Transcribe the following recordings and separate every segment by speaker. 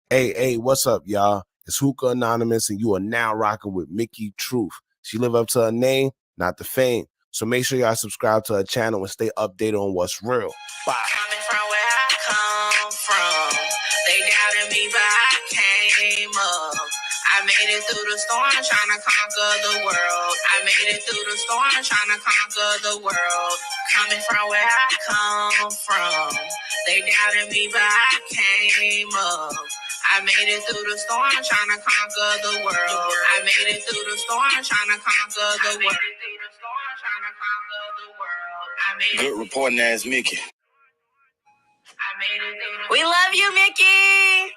Speaker 1: Hey, what's up, y'all? It's Hookah Anonymous, and you are now rocking with Mickey Truth. She live up to her name, not the fame. So make sure y'all subscribe to her channel and stay updated on what's real. Bye.
Speaker 2: Coming from where I come from, they doubted me, but I came up. I made it through the storm, trying to conquer the world. I made it through the storm, trying to conquer the world. Coming from where I come from, they doubted me, but I came up. I made it through the storm, trying to conquer the world. I made it through the storm, trying to conquer the world. Good reporting ass Mickey. We love you, Mickey.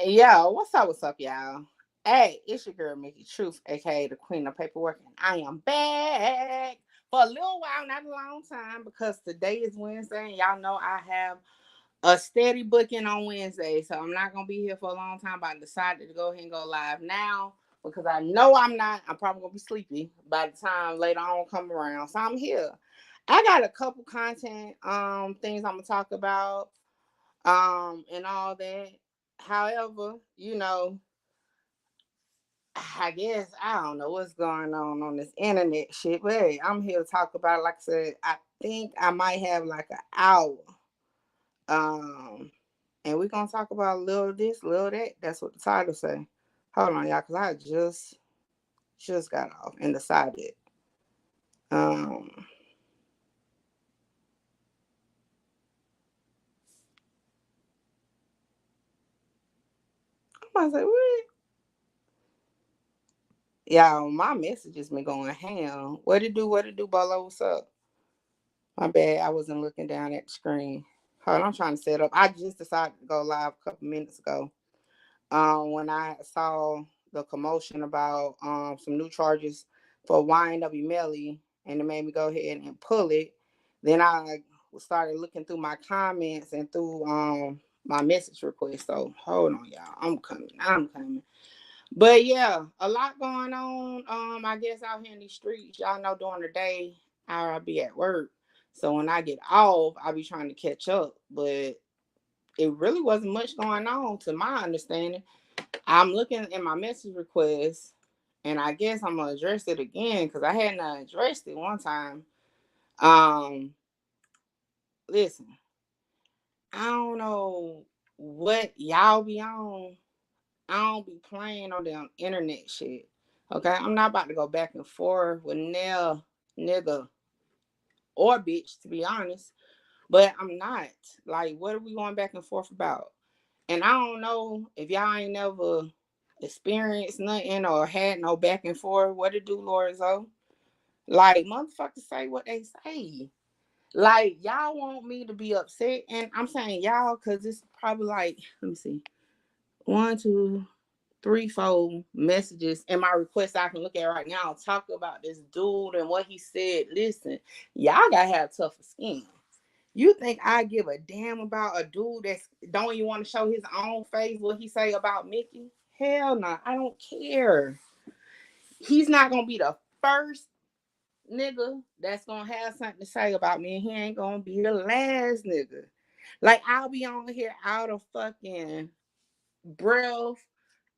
Speaker 3: Yo, what's up, y'all? Hey, it's your girl, Mickey Truth, aka the Queen of Paperwork, and I am back for a little while, not a long time, because today is Wednesday, and y'all know I have a steady booking on Wednesday, so I'm not gonna be here for a long time, but I decided to go ahead and go live now because I know I'm probably gonna be sleepy by the time later on come around. So I'm here. I got a couple content things I'm gonna talk about and all that. However, I guess I don't know what's going on this internet shit, but hey, I'm here to talk about it. Like I said, I think I might have like an hour. And we're gonna talk about a little this, little that. That's what the title say. Hold on, y'all, because I just got off and decided. Um I was like, what? Y'all, my message has been going ham. What it do, Bolo? What's up? My bad, I wasn't looking down at the screen. Hold on, I'm trying to set up. I just decided to go live a couple minutes ago. When I saw the commotion about some new charges for YNW Melly, and it made me go ahead and pull it. Then I started looking through my comments and through my message request. So hold on, y'all. I'm coming. But yeah, a lot going on. I guess out here in these streets, y'all know during the day I'll be at work. So when I get off, I'll be trying to catch up. But it really wasn't much going on to my understanding. I'm looking at my message request, and I guess I'm gonna address it again because I hadn't addressed it one time. Um, Listen, I don't know what y'all be on. I don't be playing on them internet shit. Okay, I'm not about to go back and forth with Nell, nigga, or bitch, to be honest. But I'm not. Like, what are we going back and forth about? And I don't know if y'all ain't never experienced nothing or had no back and forth. What it do, Lorzo? Like, motherfuckers say what they say. Like, y'all want me to be upset. And I'm saying y'all because it's probably like, let me see, 1, 2, 3, 4 messages in my request I can look at right now. Talk about this dude and what he said. Listen, y'all gotta have tougher skin. You think I give a damn about a dude that don't even want to show his own face what he say about Mickey? Hell no, I don't care. He's not gonna be the first nigga that's gonna have something to say about me, and he ain't gonna be the last nigga. Like, I'll be on here out of fucking breath,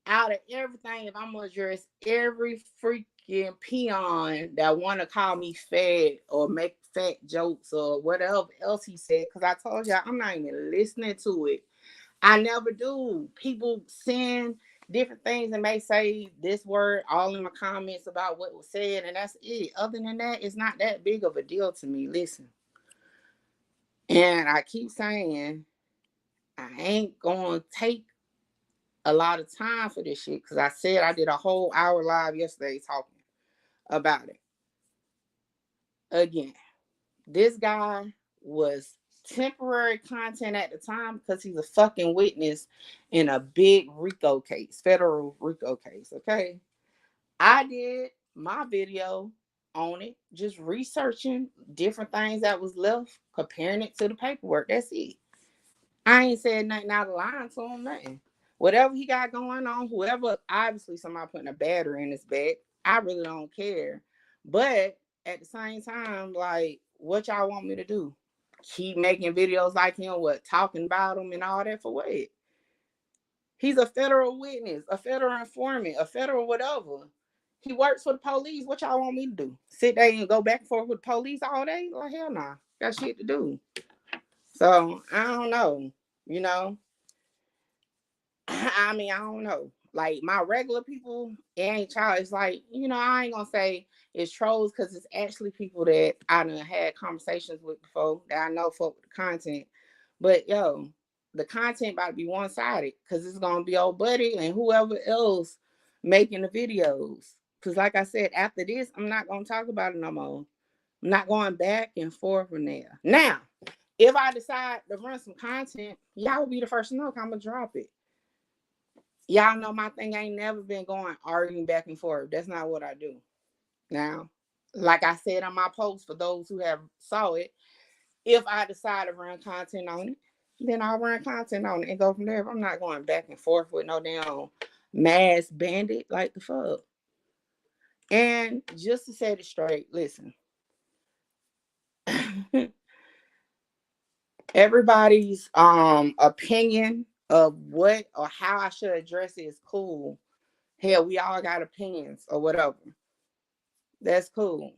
Speaker 3: out of everything if I'm gonna address every freaking peon that wanna call me fat or make fat jokes or whatever else he said. Cause I told y'all I'm not even listening to it. I never do. People send different things and may say this word all in my comments about what was said, and that's it. Other than that, it's not that big of a deal to me. Listen. And I keep saying I ain't gonna take a lot of time for this shit because I said I did a whole hour live yesterday talking about it. Again, this guy was temporary content at the time because he's a fucking witness in a big RICO case, federal RICO case. Okay. I did my video on it, just researching different things that was left, comparing it to the paperwork. That's it. I ain't said nothing out of line to him, nothing. Whatever he got going on, whoever, obviously somebody putting a battery in his back, I really don't care. But at the same time, like, what y'all want me to do? Keep making videos like him, what, talking about him and all that for what? He's a federal witness, a federal informant, a federal whatever. He works for the police. What y'all want me to do? Sit there and go back and forth with the police all day? Like, hell nah. Got shit to do. So, I don't know. You know? I mean, I don't know. Like, my regular people, it ain't child. It's like, I ain't gonna say it's trolls because it's actually people that I done had conversations with before that I know fuck with the content. But, yo, the content about to be one-sided because it's gonna be old buddy and whoever else making the videos. Because, like I said, after this, I'm not gonna talk about it no more. I'm not going back and forth from there. Now, if I decide to run some content, y'all will be the first to know. I'm gonna drop it. Y'all know my thing ain't never been going arguing back and forth. That's not what I do. Now, like I said on my post, for those who have saw it, if I decide to run content on it, then I'll run content on it and go from there. If I'm not going back and forth with no damn mass bandit, like the fuck. And just to set it straight, listen. Everybody's opinion of what or how I should address it is cool. Hell, we all got opinions or whatever. That's cool.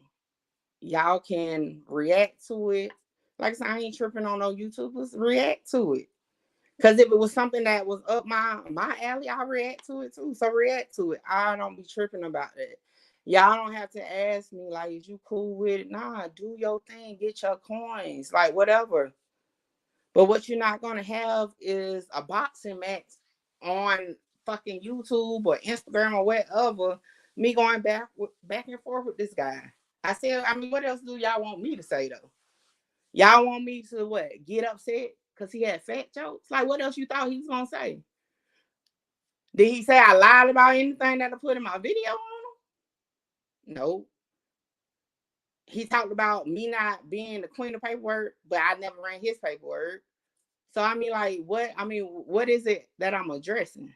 Speaker 3: Y'all can react to it. Like I said, I ain't tripping on no YouTubers. React to it. Because if it was something that was up my alley, I'll react to it too. So react to it. I don't be tripping about it. Y'all don't have to ask me, like, is you cool with it? Nah, do your thing. Get your coins. Like, whatever. But what you're not going to have is a boxing match on fucking YouTube or Instagram or whatever. Me going back and forth with this guy. I said, I mean, what else do y'all want me to say, though? Y'all want me to, what, get upset because he had fat jokes? Like, what else you thought he was going to say? Did he say I lied about anything that I put in my video on him? No. He talked about me not being the queen of paperwork, but I never ran his paperwork. So, I mean, like, what is it that I'm addressing?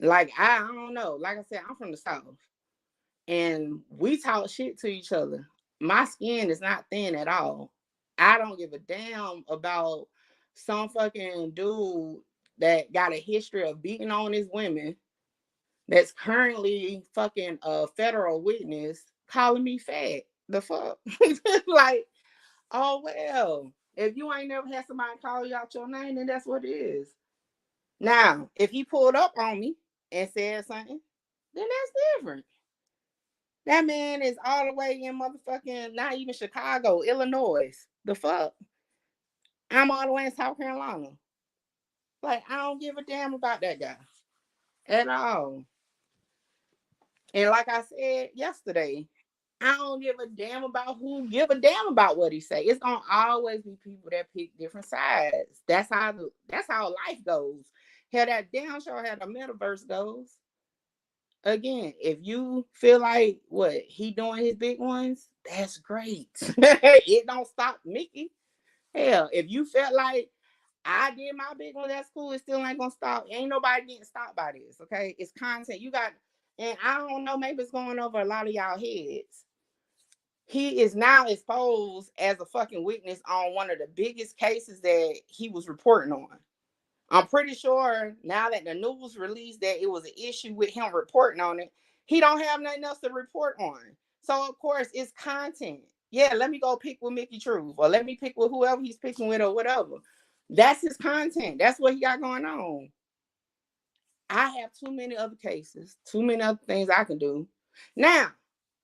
Speaker 3: Like, I don't know. Like I said, I'm from the South. And we talk shit to each other. My skin is not thin at all. I don't give a damn about some fucking dude that got a history of beating on his women that's currently fucking a federal witness calling me fat. The fuck? Like, oh, well, if you ain't never had somebody call you out your name, then that's what it is. Now, if he pulled up on me and said something, then that's different. That man is all the way in motherfucking, not even Chicago, Illinois. The fuck? I'm all the way in South Carolina. Like, I don't give a damn about that guy at all. And like I said yesterday, I don't give a damn about who give a damn about what he say. It's gonna always be people that pick different sides. That's how life goes. How that damn show, how the metaverse goes. Again, if you feel like what he doing his big ones, that's great. It don't stop Mickey. Hell, if you felt like I did my big one, that's cool. It still ain't gonna stop. Ain't nobody getting stopped by this. Okay, it's content. You got, and I don't know, maybe it's going over a lot of y'all heads. He is now exposed as a fucking witness on one of the biggest cases that he was reporting on. I'm pretty sure now that the news released that it was an issue with him reporting on it, he don't have nothing else to report on. So of course it's content. Yeah, let me go pick with Mickey Truth, or let me pick with whoever he's picking with, or whatever. That's his content. That's what he got going on. I have too many other cases, too many other things I can do. Now,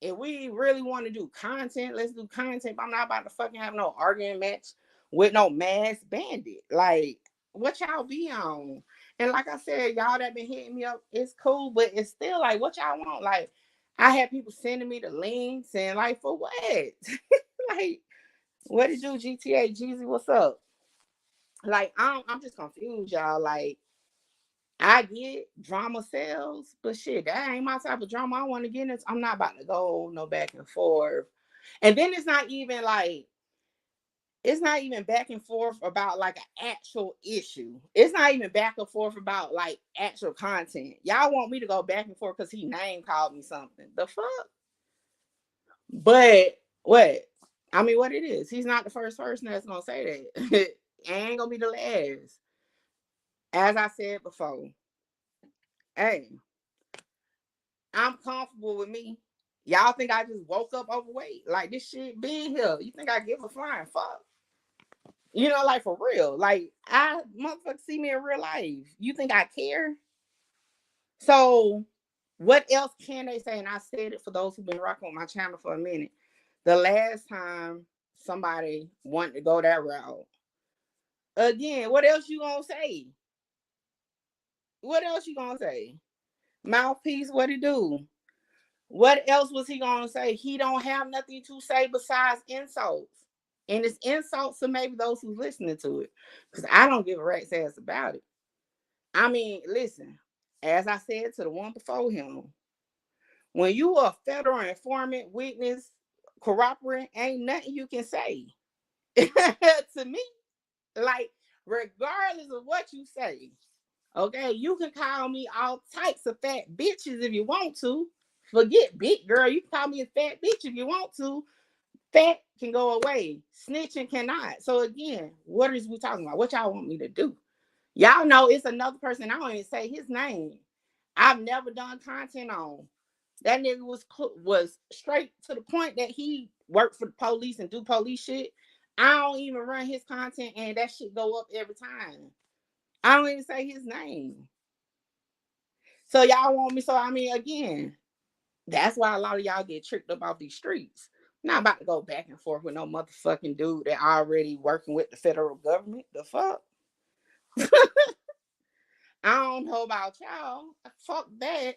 Speaker 3: if we really want to do content, let's do content. But I'm not about to fucking have no arguing match with no mass bandit. Like, what y'all be on? And like I said, y'all that been hitting me up, it's cool, but it's still like, what y'all want? Like, I had people sending me the links and like, for what? Like, what did you, GTA, Jeezy, what's up? Like, I'm just confused, y'all. Like, I get drama sells, but shit, that ain't my type of drama I want to get into. I'm not about to go no back and forth. And then it's not even back and forth about like an actual issue. It's not even back and forth about like actual content. Y'all want me to go back and forth because he name called me something. The fuck? But what? I mean, what it is. He's not the first person that's gonna say that. Ain't gonna be the last. As I said before, hey, I'm comfortable with me. Y'all think I just woke up overweight? Like this shit being here. You think I give a flying fuck? You know, like for real. Like I motherfuckers see me in real life. You think I care? So what else can they say? And I said it for those who've been rocking with my channel for a minute. The last time somebody wanted to go that route. Again, what else you gonna say? What else you gonna say? Mouthpiece, what he do? What else was he gonna say? He don't have nothing to say besides insults. And it's insults to maybe those who's listening to it. Because I don't give a rat's ass about it. I mean, listen, as I said to the one before him, when you a federal informant, witness, corroborant, ain't nothing you can say. To me, like, regardless of what you say, okay, you can call me all types of fat bitches if you want to. Forget big girl, you can call me a fat bitch if you want to. Fat can go away. Snitching cannot. So again, what is we talking about? What y'all want me to do? Y'all know it's another person. I don't even say his name. I've never done content on. That nigga was straight to the point that he worked for the police and do police shit. I don't even run his content and that shit go up every time. I don't even say his name. So y'all want me. So I mean, again, that's why a lot of y'all get tricked up off these streets. I'm not about to go back and forth with no motherfucking dude that already working with the federal government. The fuck? I don't know about y'all. Fuck that.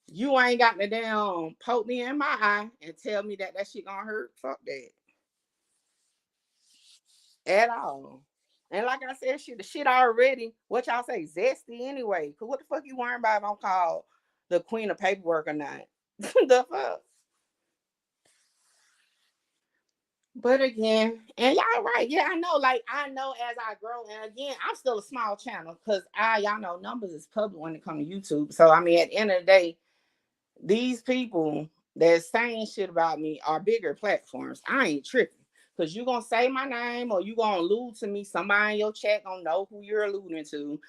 Speaker 3: You ain't got to damn poke me in my eye and tell me that shit gonna hurt. Fuck that. At all. And like I said, shit, the shit already, what y'all say, zesty anyway. Cause what the fuck you worrying about if I'm called the queen of paperwork or not? The fuck? But again, and y'all right, yeah, I know. Like I know as I grow, and again, I'm still a small channel because y'all know numbers is public when it comes to YouTube. So I mean, at the end of the day, these people that's saying shit about me are bigger platforms. I ain't tripping because you gonna say my name or you gonna allude to me. Somebody in your chat gonna know who you're alluding to,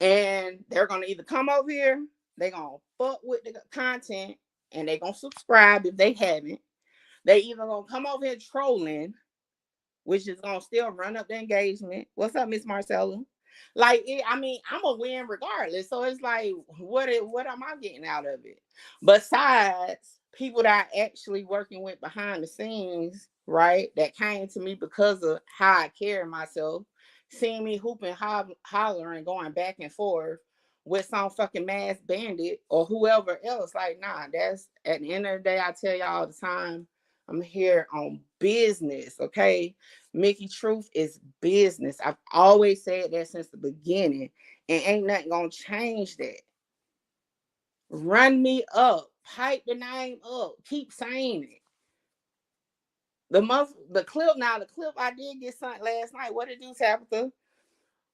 Speaker 3: and they're gonna either come over here, they gonna fuck with the content, and they gonna subscribe if they haven't. They either gonna come over here trolling, which is gonna still run up the engagement. What's up, Miss Marcella? Like, I mean, I'm a win regardless. So it's like, what am I getting out of it? Besides people that I actually working with behind the scenes, right? That came to me because of how I carry myself, seeing me hooping, hollering, going back and forth with some fucking mass bandit or whoever else. Like, nah, that's at the end of the day, I tell y'all all the time, I'm here on business, okay? Mickey Truth is business. I've always said that since the beginning, and ain't nothing gonna change that. Run me up, pipe the name up, keep saying it. The clip I did get sent last night. What it do, Tabitha?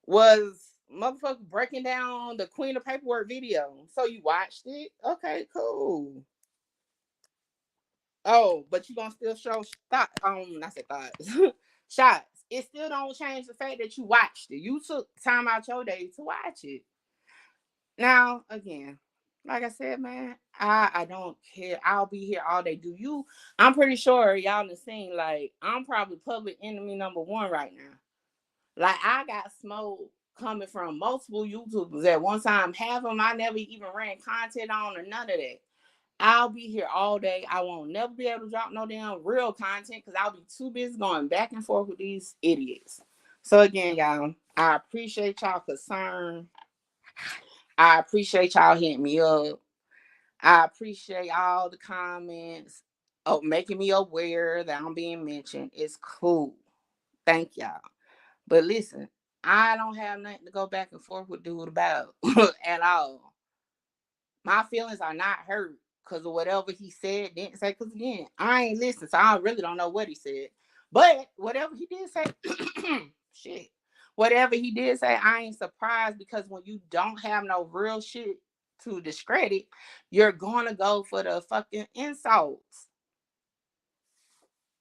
Speaker 3: Was motherfucker breaking down the Queen of Paperwork video. So you watched it? Okay, cool. Oh, but you gonna still show not say thoughts. Shots. It still don't change the fact that you watched it. You took time out your day to watch it. Now, again, like I said, man, I don't care. I'll be here all day. Do you? I'm pretty sure y'all done seen, like, I'm probably public enemy number one right now. Like, I got smoke coming from multiple YouTubers at one time. Half of them I never even ran content on or none of that. I'll be here all day. I won't never be able to drop no damn real content because I'll be too busy going back and forth with these idiots. So again, y'all, I appreciate y'all concern. I appreciate y'all hitting me up. I appreciate all the comments of making me aware that I'm being mentioned. It's cool. Thank y'all. But listen, I don't have nothing to go back and forth with dude about at all. My feelings are not hurt because of whatever he said, didn't say. Because again, I ain't listening, so I really don't know what he said. But whatever he did say, shit. Whatever he did say, I ain't surprised because when you don't have no real shit to discredit, you're gonna go for the fucking insults.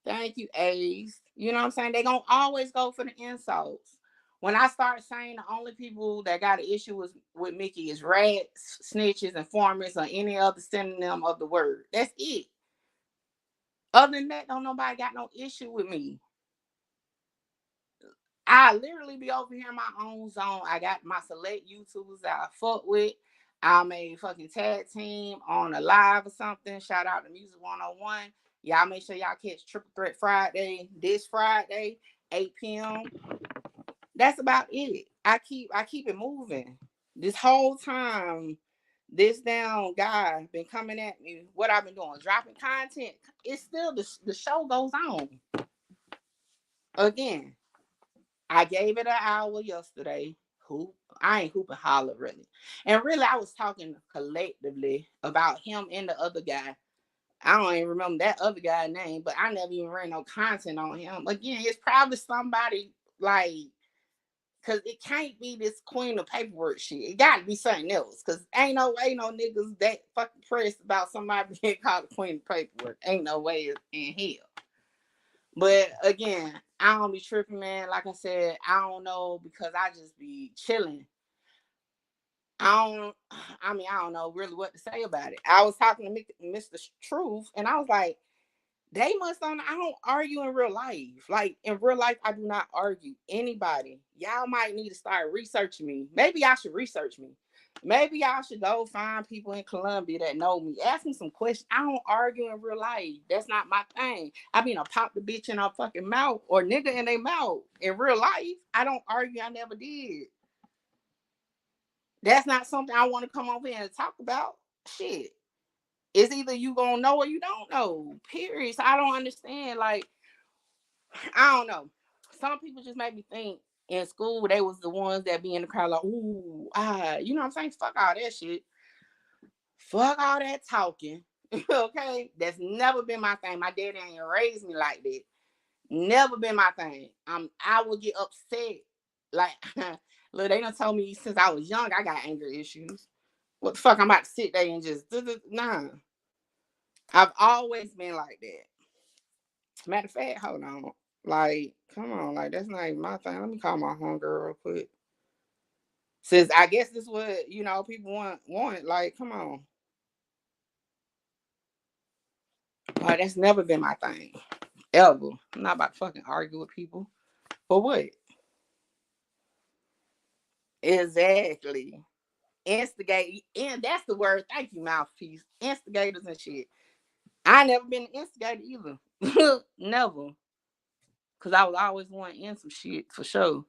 Speaker 3: Thank you, Ace. You know what I'm saying? They're gonna always go for the insults. When I start saying the only people that got an issue with Mickey is rats, snitches, informers, or any other synonym of the word. That's it. Other than that, don't nobody got no issue with me. I literally be over here in my own zone. I got my select YouTubers that I fuck with. I'm a fucking tag team on a live or something. Shout out to Music 101. Y'all make sure y'all catch Triple Threat Friday this Friday, 8 p.m. That's about it. I keep it moving. This whole time, this damn guy been coming at me. What I've been doing, dropping content. It's still the show goes on. Again, I gave it an hour yesterday. I ain't hooping holler really. And really I was talking collectively about him and the other guy. I don't even remember that other guy's name, but I never even ran no content on him. Again, it's probably somebody like, cause it can't be this queen of paperwork shit. It gotta be something else. Cause ain't no way no niggas that fucking pressed about somebody being called a queen of paperwork. Ain't no way in hell. But again, I don't be tripping, man. Like I said, I don't know because I just be chilling. I don't know really what to say about it. I was talking to Mr. Truth, and I was like, they must don't. I don't argue in real life. Like in real life, I do not argue anybody. Y'all might need to start researching me. Maybe y'all should research me. Maybe y'all should go find people in Colombia that know me. Ask me some questions. I don't argue in real life. That's not my thing. I mean, I pop the bitch in her fucking mouth or nigga in their mouth. In real life, I don't argue. I never did. That's not something I want to come over here and talk about. Shit. It's either you gonna know or you don't know. Period. So I don't understand. Like, I don't know. Some people just make me think in school they was the ones that be in the crowd like, ooh, you know what I'm saying? Fuck all that shit. Fuck all that talking. Okay? That's never been my thing. My daddy ain't raised me like that. Never been my thing. I would get upset. Like, look, they done told me since I was young I got anger issues. What the fuck? I'm about to sit there and just nah. I've always been like that. Matter of fact, hold on. Like, come on, like that's not even my thing. Let me call my homegirl real quick. Since I guess this is what people want. Like, come on. Like, that's never been my thing. Ever. I'm not about to fucking argue with people. For what? Exactly. Instigate. And that's the word. Thank you, mouthpiece. Instigators and shit. I never been an instigator either. Never. Cause I was always wanting in some shit for sure.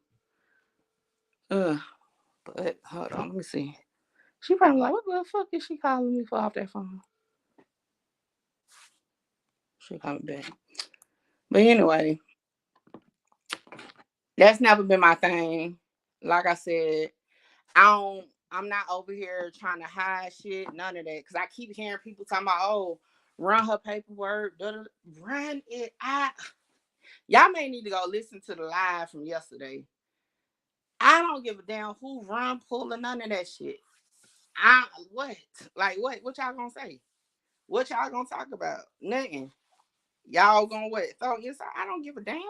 Speaker 3: But hold on, let me see. She probably like, what the fuck is she calling me for off that phone? She coming back. But anyway, that's never been my thing. Like I said, I'm not over here trying to hide shit, none of that. Cause I keep hearing people talking about, oh, run her paperwork, run it out. Y'all may need to go listen to the live from yesterday. I don't give a damn who run, pull, or none of that shit. What? Like what y'all gonna say? What y'all gonna talk about? Nothing. Y'all gonna what? Throw inside? I don't give a damn.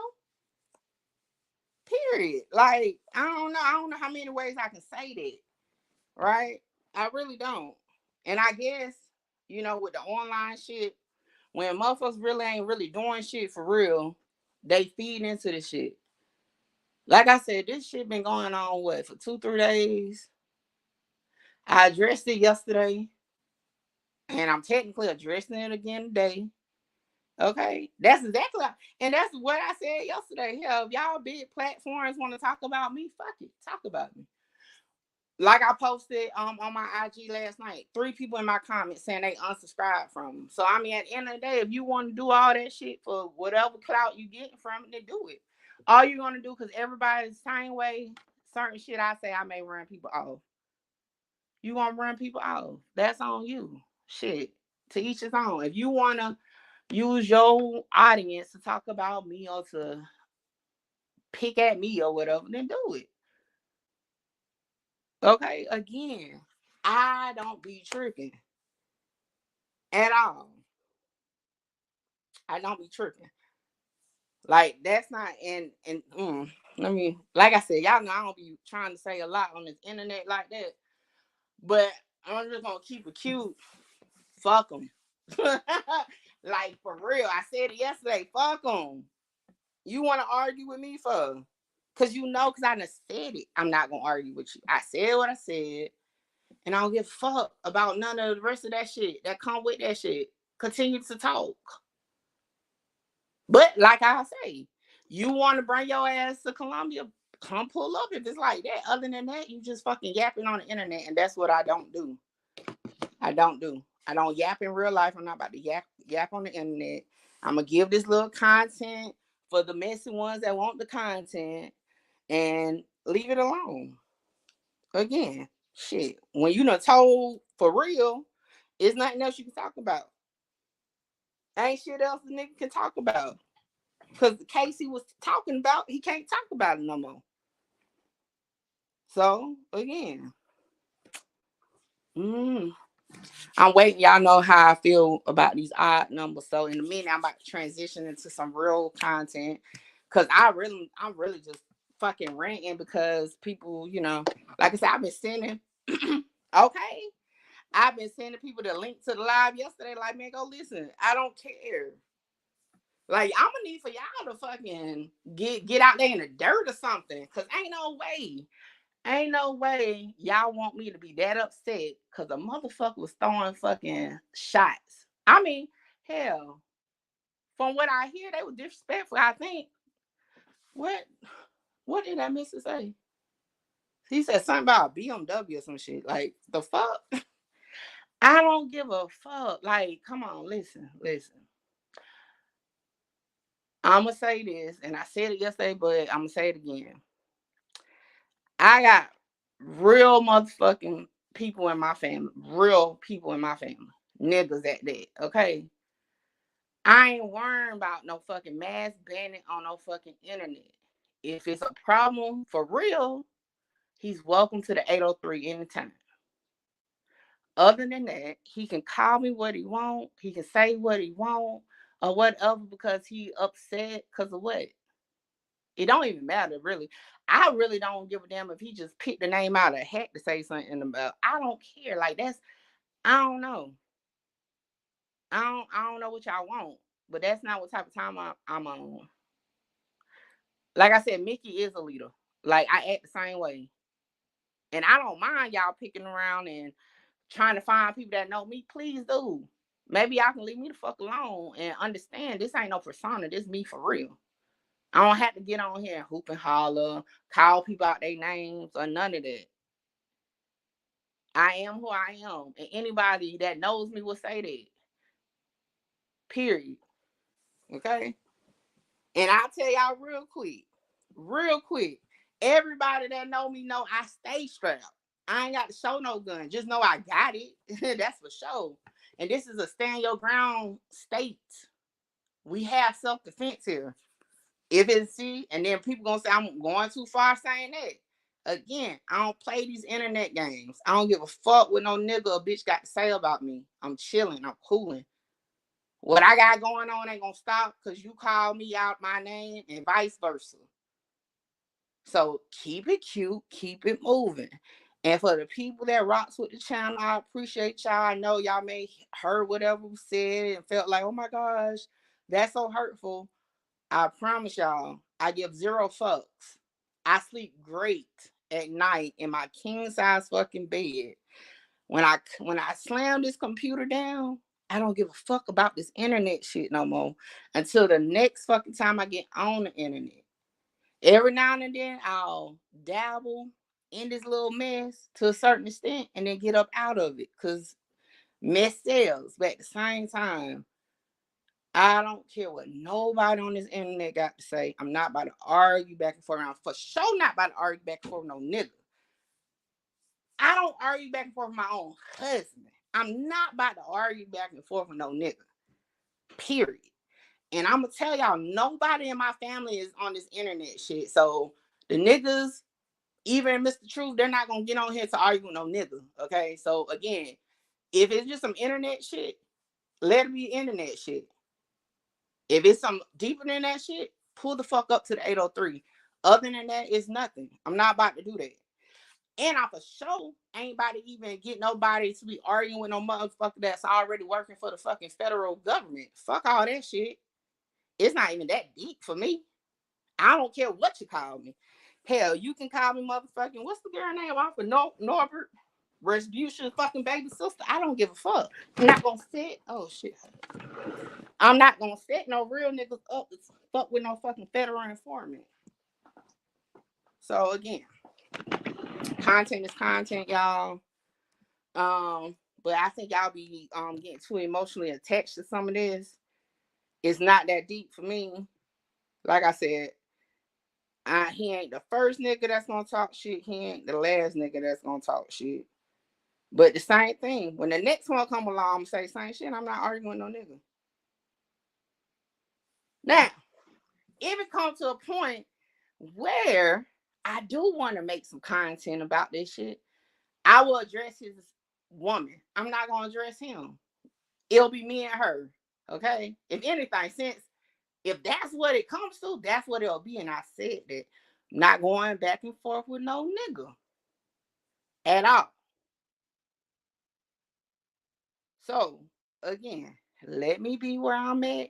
Speaker 3: Period. Like, I don't know. I don't know how many ways I can say that. Right? I really don't. And I guess, with the online shit, when motherfuckers really ain't really doing shit for real, they feed into the shit. Like I said, this shit been going on for 2-3 days. I addressed it yesterday, and I'm technically addressing it again today. Okay, that's exactly, and that's what I said yesterday. Hell, if y'all big platforms want to talk about me, fuck it, talk about me. Like I posted on my IG last night, 3 people in my comments saying they unsubscribed from them. So I mean, at the end of the day, if you want to do all that shit for whatever clout you getting from it, then do it. All you're gonna do, because everybody's the same way. Certain shit I say, I may run people off. You want to run people off? That's on you. Shit, to each his own. If you wanna use your audience to talk about me or to pick at me or whatever, then do it. Okay, again, I don't be tripping at all. I don't be tripping. Like, that's not and Like I said, y'all know I don't be trying to say a lot on this internet like that. But I'm just gonna keep it cute. Fuck them. Like, for real. I said it yesterday. Fuck them. You want to argue with me for? Because because I done said it. I'm not going to argue with you. I said what I said. And I don't give a fuck about none of the rest of that shit that come with that shit. Continue to talk. But like I say, you want to bring your ass to Columbia, come pull up if it's like that. Other than that, you just fucking yapping on the internet. And that's what I don't do. I don't do. I don't yap in real life. I'm not about to yap on the internet. I'm going to give this little content for the messy ones that want the content and leave it alone. Again, shit. When you done told for real, it's nothing else you can talk about. Ain't shit else the nigga can talk about. Because the case he was talking about, he can't talk about it no more. So, again. I'm waiting. Y'all know how I feel about these odd numbers. So in a minute, I'm about to transition into some real content. Cause I'm really just fucking ranting because people, like I said, I've been sending okay. I've been sending people the link to the live yesterday. Like, man, go listen. I don't care. Like, I'm gonna need for y'all to fucking get out there in the dirt or something. Cause ain't no way y'all want me to be that upset because a motherfucker was throwing fucking shots. I mean, hell, from what I hear, they were disrespectful. I think. What did that mister say? He said something about a BMW or some shit. Like, the fuck? I don't give a fuck. Like, come on, listen. I'm going to say this, and I said it yesterday, but I'm going to say it again. I got real motherfucking people in my family. Real people in my family. Niggas at that, okay? I ain't worrying about no fucking mass banning on no fucking internet. If it's a problem for real, he's welcome to the 803 anytime. Other than that, he can call me what he want. He can say what he want or whatever because he upset because of what? It don't even matter, really. I really don't give a damn if he just picked the name out of a hat to say something about. I don't care. Like, I don't know. I don't know what y'all want, but that's not what type of time I'm on. Like I said, Mickey is a leader. Like, I act the same way. And I don't mind y'all picking around and trying to find people that know me. Please do. Maybe y'all can leave me the fuck alone and understand this ain't no persona. This me for real. I don't have to get on here and hoop and holler, call people out their names or none of that. I am who I am. And anybody that knows me will say that. Period. Okay? And I'll tell y'all real quick. Everybody that know me know I stay strapped. I ain't got to show no gun. Just know I got it. That's for sure. And this is a stand your ground state. We have self-defense here. If it's and then people gonna say I'm going too far saying that. Again, I don't play these internet games. I don't give a fuck what no nigga or bitch got to say about me. I'm chilling. I'm cooling. What I got going on ain't gonna stop because you call me out my name and vice versa. So keep it cute, keep it moving. And for the people that rocks with the channel, I appreciate y'all. I know y'all may heard whatever was said and felt like, oh my gosh, that's so hurtful. I promise y'all, I give zero fucks. I sleep great at night in my king size fucking bed. When I slam this computer down, I don't give a fuck about this internet shit no more until the next fucking time I get on the internet. Every now and then I'll dabble in this little mess to a certain extent and then get up out of it because mess sells. But at the same time, I don't care what nobody on this internet got to say. I'm not about to argue back and forth. I'm for sure not about to argue back and forth with no nigga. I don't argue back and forth with my own husband. I'm not about to argue back and forth with no nigga. Period. And I'm going to tell y'all, nobody in my family is on this internet shit. So the niggas, even Mr. Truth, they're not going to get on here to argue with no nigga. Okay? So again, if it's just some internet shit, let it be internet shit. If it's some deeper than that shit, pull the fuck up to the 803. Other than that, it's nothing. I'm not about to do that. And I for sure ain't about to even get nobody to be arguing with no motherfucker that's already working for the fucking federal government. Fuck all that shit. It's not even that deep for me. I don't care what you call me. Hell, you can call me motherfucking, what's the girl name off of Norbert? Retribution fucking baby sister. I don't give a fuck. I'm not gonna sit. Oh shit. I'm not gonna set no real niggas up to fuck with no fucking federal informant. So again, content is content, y'all. But I think y'all be getting too emotionally attached to some of this. It's not that deep for me. Like I said, he ain't the first nigga that's gonna talk shit. He ain't the last nigga that's gonna talk shit. But the same thing, when the next one come along, I'm say same shit. I'm not arguing with no nigga. Now, if it comes to a point where I do want to make some content about this shit, I will address his woman. I'm not gonna address him. It'll be me and her. Okay. If anything, since if that's what it comes to, that's what it'll be. And I said that I'm not going back and forth with no nigga at all. So again, let me be where I'm at,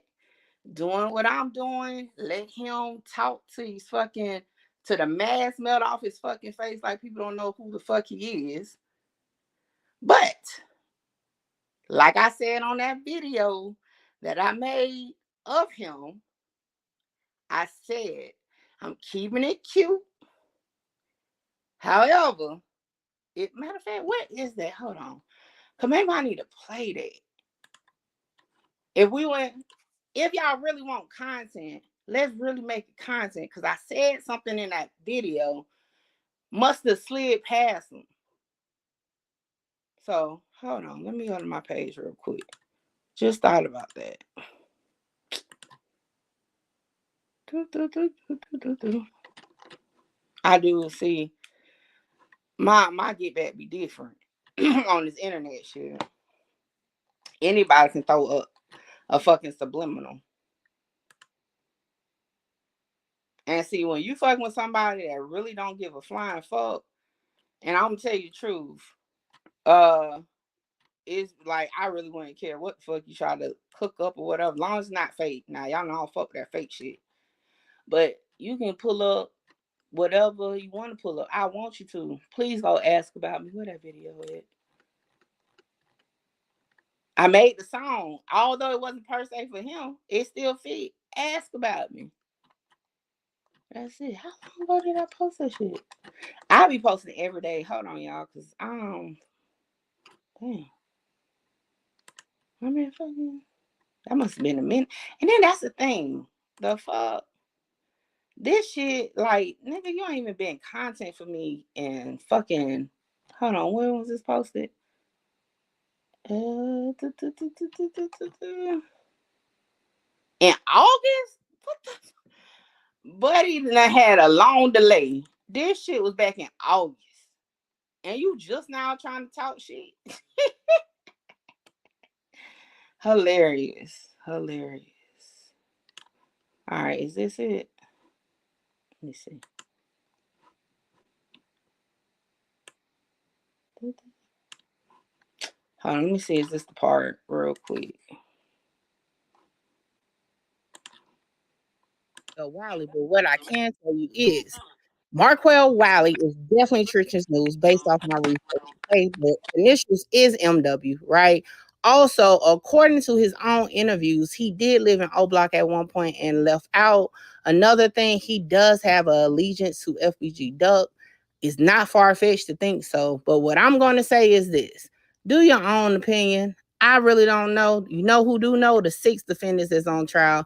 Speaker 3: doing what I'm doing. Let him talk to the mask melt off his fucking face like people don't know who the fuck he is. But like I said on that video that I made of him, I said I'm keeping it cute. However, matter of fact, what is that? Hold on. Cause maybe I need to play that. If y'all really want content, let's really make it content. Cause I said something in that video, must have slid past them. So hold on, let me go to my page real quick. Just thought about that. I do see my get back be different on this internet shit. Anybody can throw up a fucking subliminal. And see, when you fucking with somebody that really don't give a flying fuck, and I'm gonna tell you the truth, it's like I really wouldn't care what the fuck you try to cook up or whatever, as long as it's not fake. Now y'all know I don't fuck with that fake shit. But you can pull up whatever you want to pull up. I want you to. Please go ask about me. Where that video is. I made the song. Although it wasn't per se for him, it still fit. Ask about me. That's it. How long ago did I post that shit? I'll be posting every day. Hold on, y'all, because damn. I mean, fucking, that must have been a minute. And then that's the thing. The fuck. This shit, like, nigga, you ain't even been content for me and fucking. Hold on, when was this posted? In August? What the? Buddy done had a long delay. This shit was back in August. And you just now trying to talk shit? Hilarious. Hilarious. All right, is this it? Let me see. Hold on, let me see. Is this the part real quick? Wiley, but what I can tell you is Marquell Wiley is definitely Church's News based off my research. Okay, the initials is MW, right? Also, according to his own interviews, he did live in O Block at one point and left out. Another thing, he does have an allegiance to FBG Duck. It's not far-fetched to think so, but what I'm going to say is this. Do your own opinion. I really don't know. You know who do know? The 6 defendants that's on trial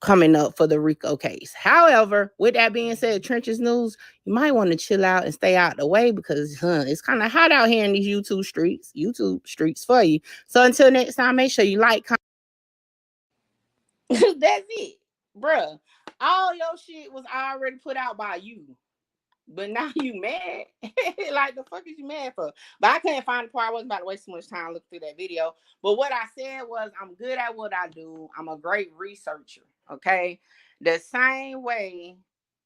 Speaker 3: coming up for the Rico case. However, with that being said, Trenches News, you might want to chill out and stay out the way because it's kind of hot out here in these YouTube streets for you. So until next time, make sure you like, comment. That's it, bruh. All your shit was already put out by you. But now you mad. Like, the fuck is you mad for? But I couldn't find the part. I wasn't about to waste too much time looking through that video. But what I said was, I'm good at what I do. I'm a great researcher, okay? The same way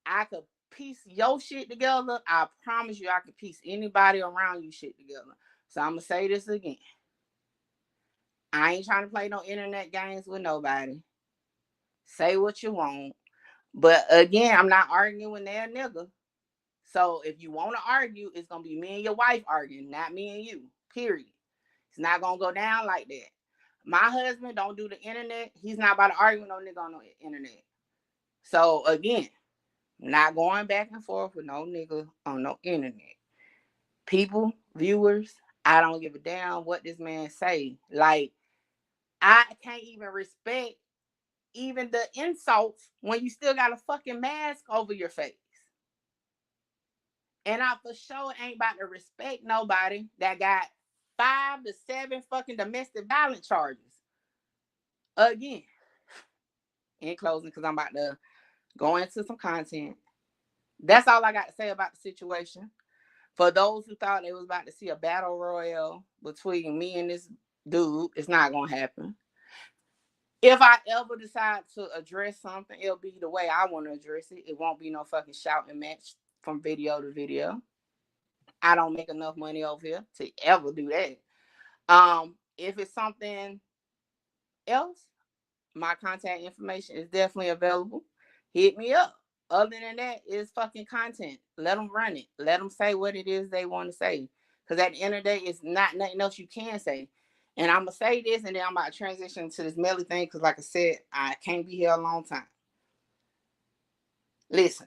Speaker 3: I could piece your shit together, I promise you I can piece anybody around you shit together. So I'm gonna say this again. I ain't trying to play no internet games with nobody. Say what you want. But again, I'm not arguing with that nigga. So if you want to argue, it's gonna be me and your wife arguing, not me and you. Period. It's not gonna go down like that. My husband don't do the internet. He's not about to argue with no nigga on the internet. So again, not going back and forth with no nigga on no internet. People, viewers, I don't give a damn what this man say. Like, I can't even respect even the insults when you still got a fucking mask over your face. And I for sure ain't about to respect nobody that got 5 to 7 fucking domestic violence charges. Again, in closing, because I'm about to go into some content. That's all I got to say about the situation. For those who thought they was about to see a battle royale between me and this dude, it's not going to happen. If I ever decide to address something, it'll be the way I want to address it. It won't be no fucking shouting match from video to video. I don't make enough money over here to ever do that. If it's something else, my contact information is definitely available. Hit me up. Other than that, it's fucking content. Let them run it. Let them say what it is they want to say. Because at the end of the day, it's not nothing else you can say. And I'm going to say this, and then I'm about to transition to this Melly thing, because like I said, I can't be here a long time. Listen,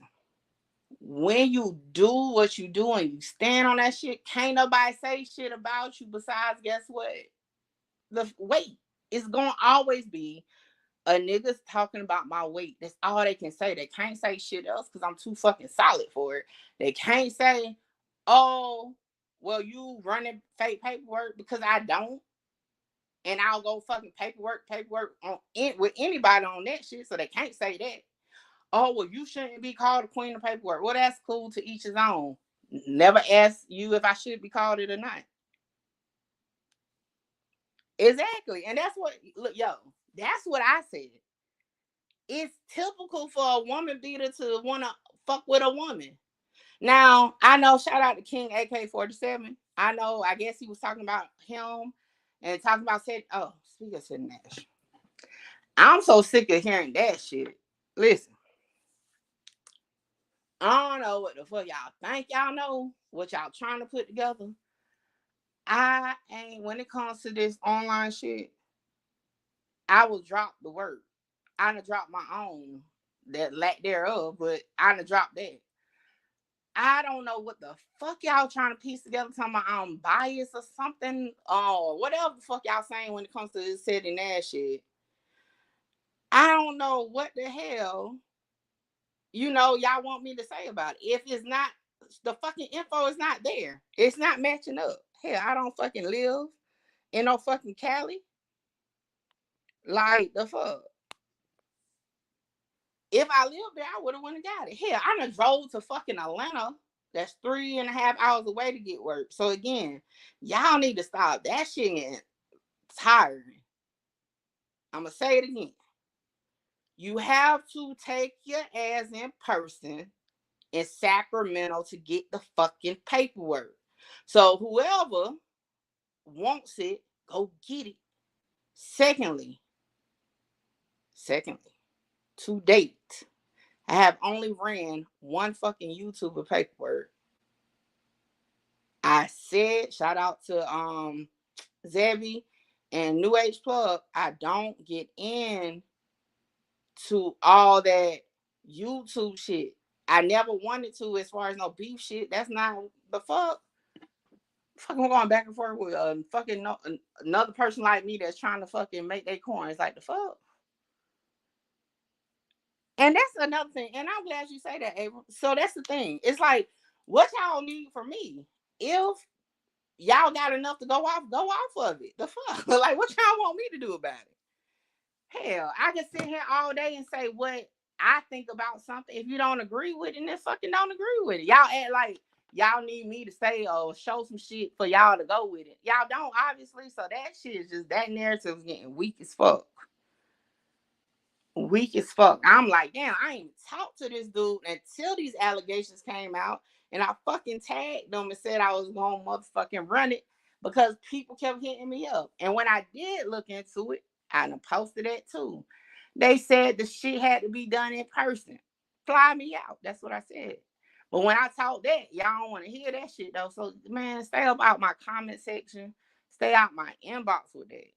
Speaker 3: when you do what you do and you stand on that shit, can't nobody say shit about you besides, guess what? The weight is going to always be a nigga's talking about my weight. That's all they can say. They can't say shit else because I'm too fucking solid for it. They can't say, oh, well, you running fake paperwork, because I don't. And I'll go fucking paperwork on with anybody on that shit, so they can't say that. Oh, well, you shouldn't be called a queen of paperwork. Well, that's cool, to each his own. Never asked you if I should be called it or not. Exactly. And that's what, look, yo, that's what I said. It's typical for a woman beater to want to fuck with a woman. Now, I know, shout out to King AK-47. I know, I guess he was talking about him and talking about said, oh, speaking of Sid Nash. I'm so sick of hearing that shit. Listen, I don't know what the fuck y'all think y'all know, what y'all trying to put together. I ain't, when it comes to this online shit, I will drop the word. I done dropped my own, that lack thereof, but I done dropped that. I don't know what the fuck y'all trying to piece together, talking about I'm biased or something, or whatever the fuck y'all saying when it comes to this Sid Nash shit. I don't know what the hell, y'all want me to say about it. If it's not, the fucking info is not there. It's not matching up. Hell, I don't fucking live in no fucking Cali. Like, the fuck. If I lived there, I would have went and got it. Hell, I done drove to fucking Atlanta. That's 3.5 hours away to get work. So again, y'all need to stop. That shit is tiring. I'm going to say it again. You have to take your ass in person in Sacramento to get the fucking paperwork. So whoever wants it, go get it. Secondly, to date, I have only ran one fucking YouTuber paperwork. I said, shout out to Zebby and New Age Plug, I don't get in to all that YouTube shit. I never wanted to, as far as no beef shit. That's not the fuck. Fucking going back and forth with another person like me that's trying to fucking make their coins. Like, the fuck. And that's another thing. And I'm glad you say that, April. So that's the thing. It's like, what y'all need from me? If y'all got enough to go off of it. The fuck? Like, what y'all want me to do about it? Hell, I can sit here all day and say what I think about something. If you don't agree with it, then fucking don't agree with it. Y'all act like y'all need me to say or show some shit for y'all to go with it. Y'all don't, obviously. So that shit is just, that narrative is getting weak as fuck. weak as fuck. I'm like, damn, I ain't talked to this dude until these allegations came out. And I fucking tagged them and said I was going to motherfucking run it because people kept hitting me up. And when I did look into it, I done posted that too. They said the shit had to be done in person. Fly me out. That's what I said. But when I talk that, y'all don't want to hear that shit though. So man, stay up out my comment section. Stay out my inbox with that.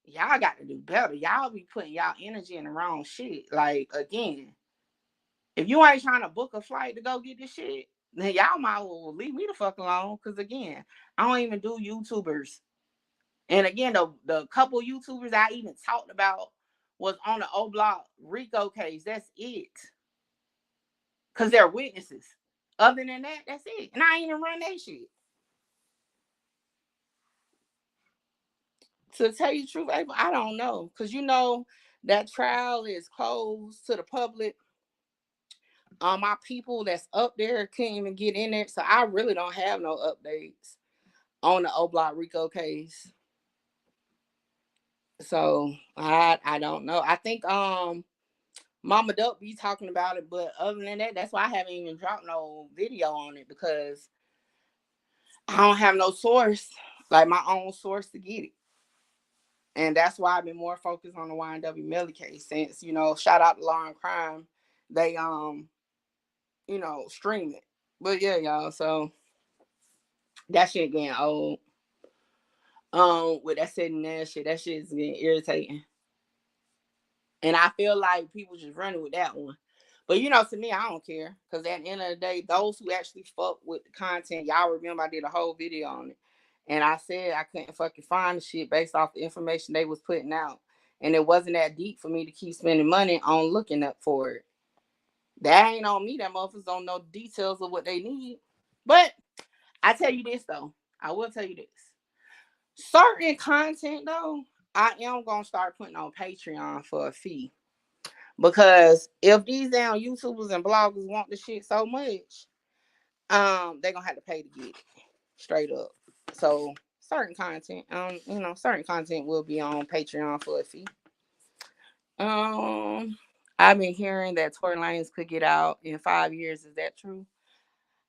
Speaker 3: Y'all got to do better. Y'all be putting y'all energy in the wrong shit. Like, again, if you ain't trying to book a flight to go get this shit, then y'all might well leave me the fuck alone. Because, again, I don't even do YouTubers. And, again, the couple YouTubers I even talked about was on the O Block Rico case. That's it. Because they're witnesses. Other than that, that's it. And I ain't even run that shit. To tell you the truth, April, I don't know. Because, that trial is closed to the public. My people that's up there can't even get in it. So I really don't have no updates on the O Block Rico case. So I don't know. I think Mama Duck be talking about it, but other than that, that's why I haven't even dropped no video on it, because I don't have no source, like my own source to get it. And that's why I've been more focused on the YNW Melly case since, shout out to Law and Crime. They stream it. But yeah, y'all, so that shit getting old. With that sitting there shit, that shit is getting irritating. And I feel like people just running with that one. But to me, I don't care. Because at the end of the day, those who actually fuck with the content, y'all remember I did a whole video on it. And I said I couldn't fucking find the shit based off the information they was putting out. And it wasn't that deep for me to keep spending money on looking up for it. That ain't on me. That motherfuckers don't know details of what they need. But I tell you this, though. I will tell you this. Certain content, though, I am going to start putting on Patreon for a fee. Because if these damn YouTubers and bloggers want the shit so much, they're going to have to pay to get it. Straight up. So, certain content, certain content will be on Patreon for a fee. I've been hearing that Tory Lanez could get out in 5 years. Is that true?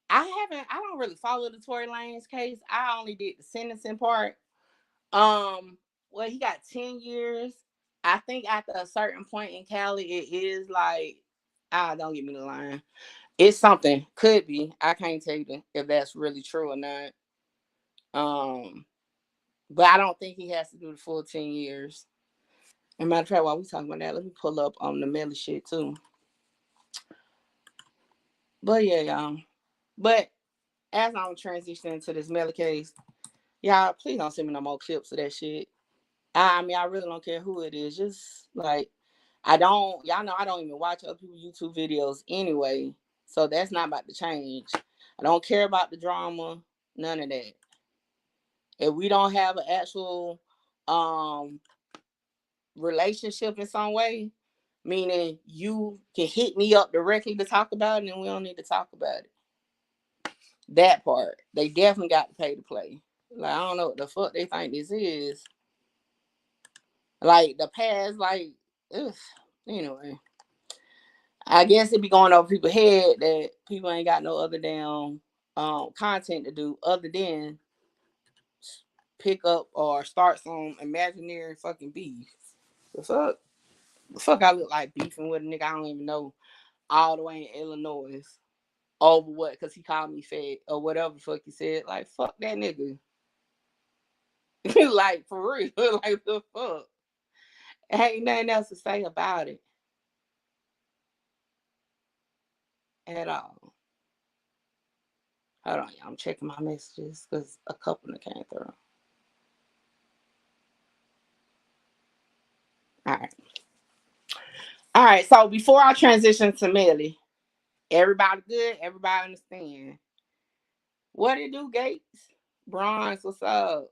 Speaker 3: I don't really follow the Tory Lanez case. I only did the sentencing part. Well, he got 10 years. I think after a certain point in Cali, it is like, don't get me the line. It's something. Could be. I can't tell you if that's really true or not. But I don't think he has to do the full 10 years. As a matter of fact, while we talking about that, let me pull up on the Melly shit too. But yeah, y'all. But as I'm transitioning to this Melly case, y'all, please don't send me no more clips of that shit. I mean, I really don't care who it is. Just like, y'all know I don't even watch other people's YouTube videos anyway. So that's not about to change. I don't care about the drama, none of that. If we don't have an actual relationship in some way, meaning you can hit me up directly to talk about it and we don't need to talk about it. That part, they definitely got to pay to play. Like, I don't know what the fuck they think this is. Like, the past, like, ugh. Anyway, I guess it be going over people's head that people ain't got no other damn content to do other than pick up or start some imaginary fucking beef. The fuck? The fuck I look like beefing with a nigga I don't even know all the way in Illinois over what? Because he called me fat or whatever the fuck he said. Like, fuck that nigga. Like, for real. Like, the fuck? Ain't nothing else to say about it. At all. Hold on, y'all. I'm checking my messages because a couple that came through. All right. So before I transition to Melly, everybody good? Everybody understand? What it do, Gates? Bronze, what's up?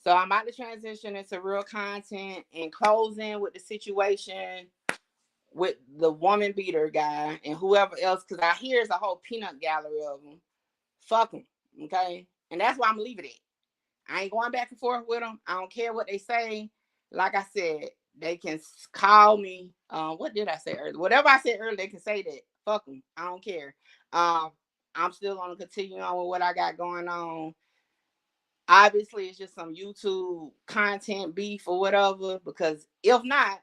Speaker 3: So I'm about to transition into real content and closing with the situation with the woman beater guy and whoever else, because I hear it's a whole peanut gallery of them. Fuck them, okay? And that's why I'm leaving it. I ain't going back and forth with them. I don't care what they say. Like I said, they can call me. What did I say earlier? Whatever I said earlier, they can say that. Fuck them. I don't care. I'm still gonna continue on with what I got going on. Obviously, it's just some YouTube content beef or whatever. Because if not,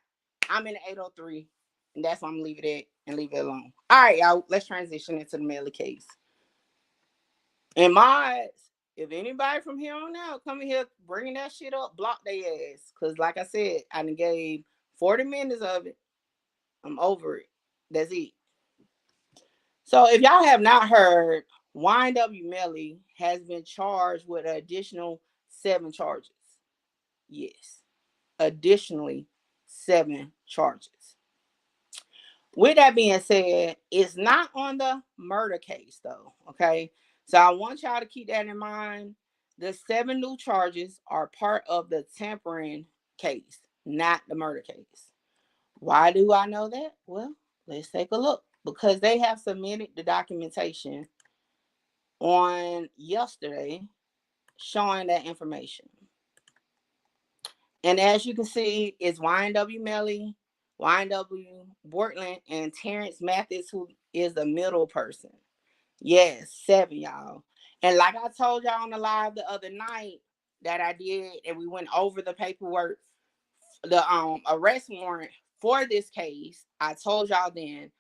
Speaker 3: I'm in the 803, and that's why I'm gonna leave it at and leave it alone. All right, y'all. Let's transition into the Melly case. And mods, if anybody from here on out coming here bringing that shit up, block their ass. Cause like I said, I done gave 40 minutes of it. I'm over it. That's it. So if y'all have not heard, YNW Melly has been charged with an additional 7 charges. Yes, additionally 7 charges. With that being said, it's not on the murder case though. Okay. So I want y'all to keep that in mind. The 7 new charges are part of the tampering case, not the murder case. Why do I know that? Well, let's take a look. Because they have submitted the documentation on yesterday showing that information. And as you can see, it's YNW Melly, YNW Bortland, and Terrence Mathis, who is the middle person. Yes, 7, y'all. And like I told y'all on the live the other night that I did, and we went over the paperwork, the arrest warrant for this case. I told y'all then,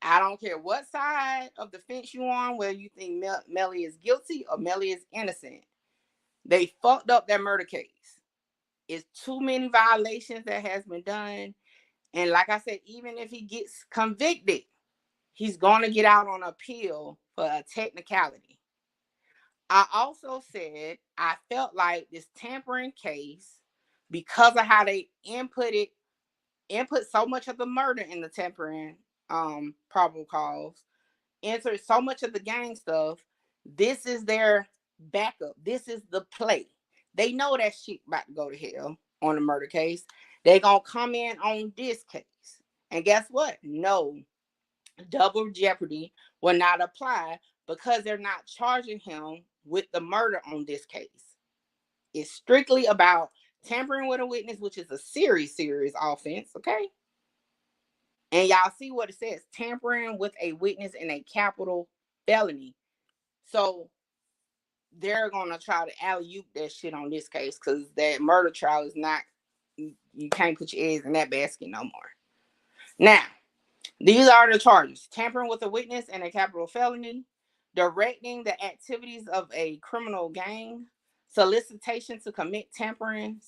Speaker 3: I don't care what side of the fence you on, whether you think Melly is guilty or Melly is innocent. They fucked up that murder case. It's too many violations that has been done. And like I said, even if he gets convicted, he's going to get out on appeal for a technicality. I also said I felt like this tampering case, because of how they input so much of the murder in the tampering probable cause, entered so much of the gang stuff. This is their backup. This is the play. They know that shit about to go to hell on the murder case. They gonna come in on this case. And guess what? No, double jeopardy will not apply because they're not charging him with the murder on this case. It's strictly about tampering with a witness, which is a serious offense, okay? And y'all see what it says, tampering with a witness in a capital felony. So they're gonna try to alley-oop that shit on this case because that murder trial is not, you can't put your eggs in that basket no more. Now, these are the charges: tampering with a witness in a capital felony, directing the activities of a criminal gang, solicitation to commit tampering,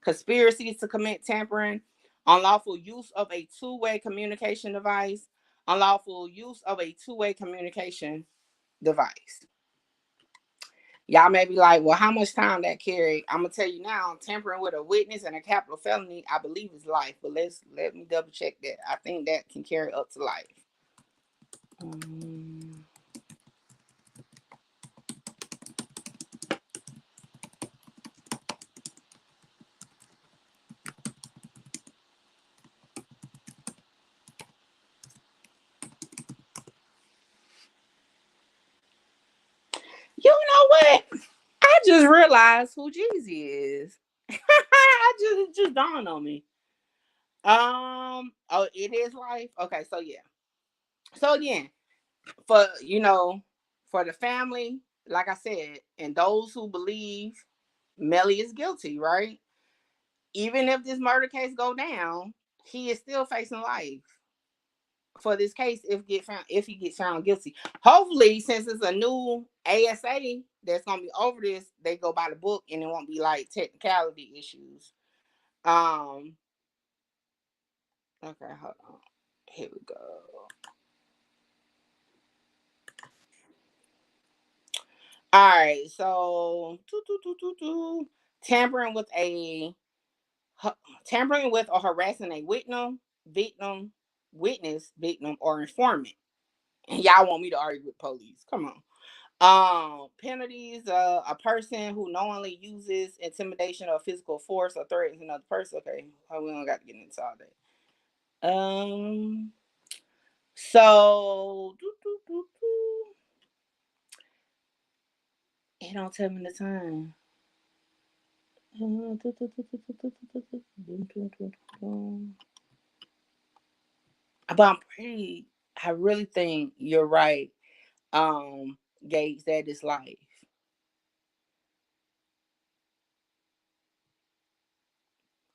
Speaker 3: conspiracy to commit tampering, unlawful use of a two-way communication device, unlawful use of a two-way communication device. Y'all may be like, well, how much time that carry? I'm gonna tell you now, tampering with a witness and a capital felony, I believe is life. But let me double check that. I think that can carry up to life. You know what? I just realized who Jeezy is. I just dawned on me. Oh, it is life. Okay, so yeah. So again, for for the family, like I said, and those who believe Melly is guilty, right? Even if this murder case go down, he is still facing life for this case if he gets found guilty. Hopefully, since it's a new ASA that's gonna be over this, they go by the book and it won't be like technicality issues. Okay, hold on. Here we go. All right, so tampering with a or harassing a witness, victim, or informant. And y'all want me to argue with police? Come on. Penalties: a person who knowingly uses intimidation or physical force or threatens another person. Okay, we don't got to get into all that. So it don't tell me the time. But I really think you're right, Gates, that is life.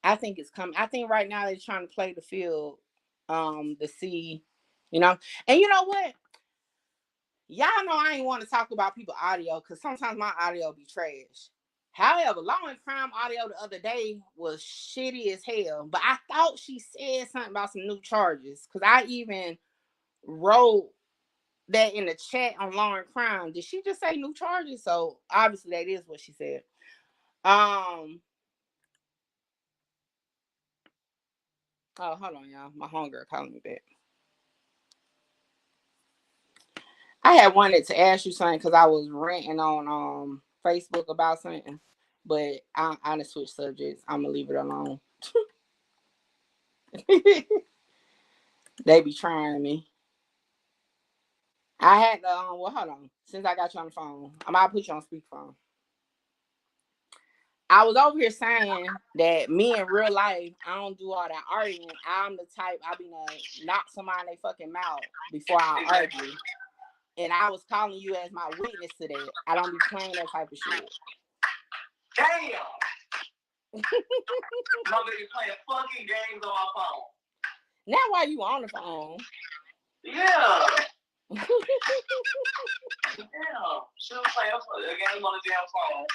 Speaker 3: I think it's coming. I think right now they're trying to play the field, to see, and you know what? Y'all know I ain't want to talk about people audio because sometimes my audio be trash. However, Law and Crime audio the other day was shitty as hell. But I thought she said something about some new charges because I even wrote that in the chat on Law and Crime. Did she just say new charges? So obviously that is what she said. Oh, hold on, y'all. My homegirl calling me back. I had wanted to ask you something because I was ranting on Facebook about something, but I done switched subjects. I'm gonna leave it alone. They be trying me. I had well, hold on. Since I got you on the phone, I'm gonna put you on speakerphone. I was over here saying that me in real life, I don't do all that arguing. I'm the type I be knock somebody in their fucking mouth before I argue. And I was calling you as my witness to that. I don't be playing that type of shit.
Speaker 2: Damn. I'm gonna be playing fucking games on my phone.
Speaker 3: Now why you on the phone?
Speaker 2: Yeah. Damn. She was playing a game on the damn phone.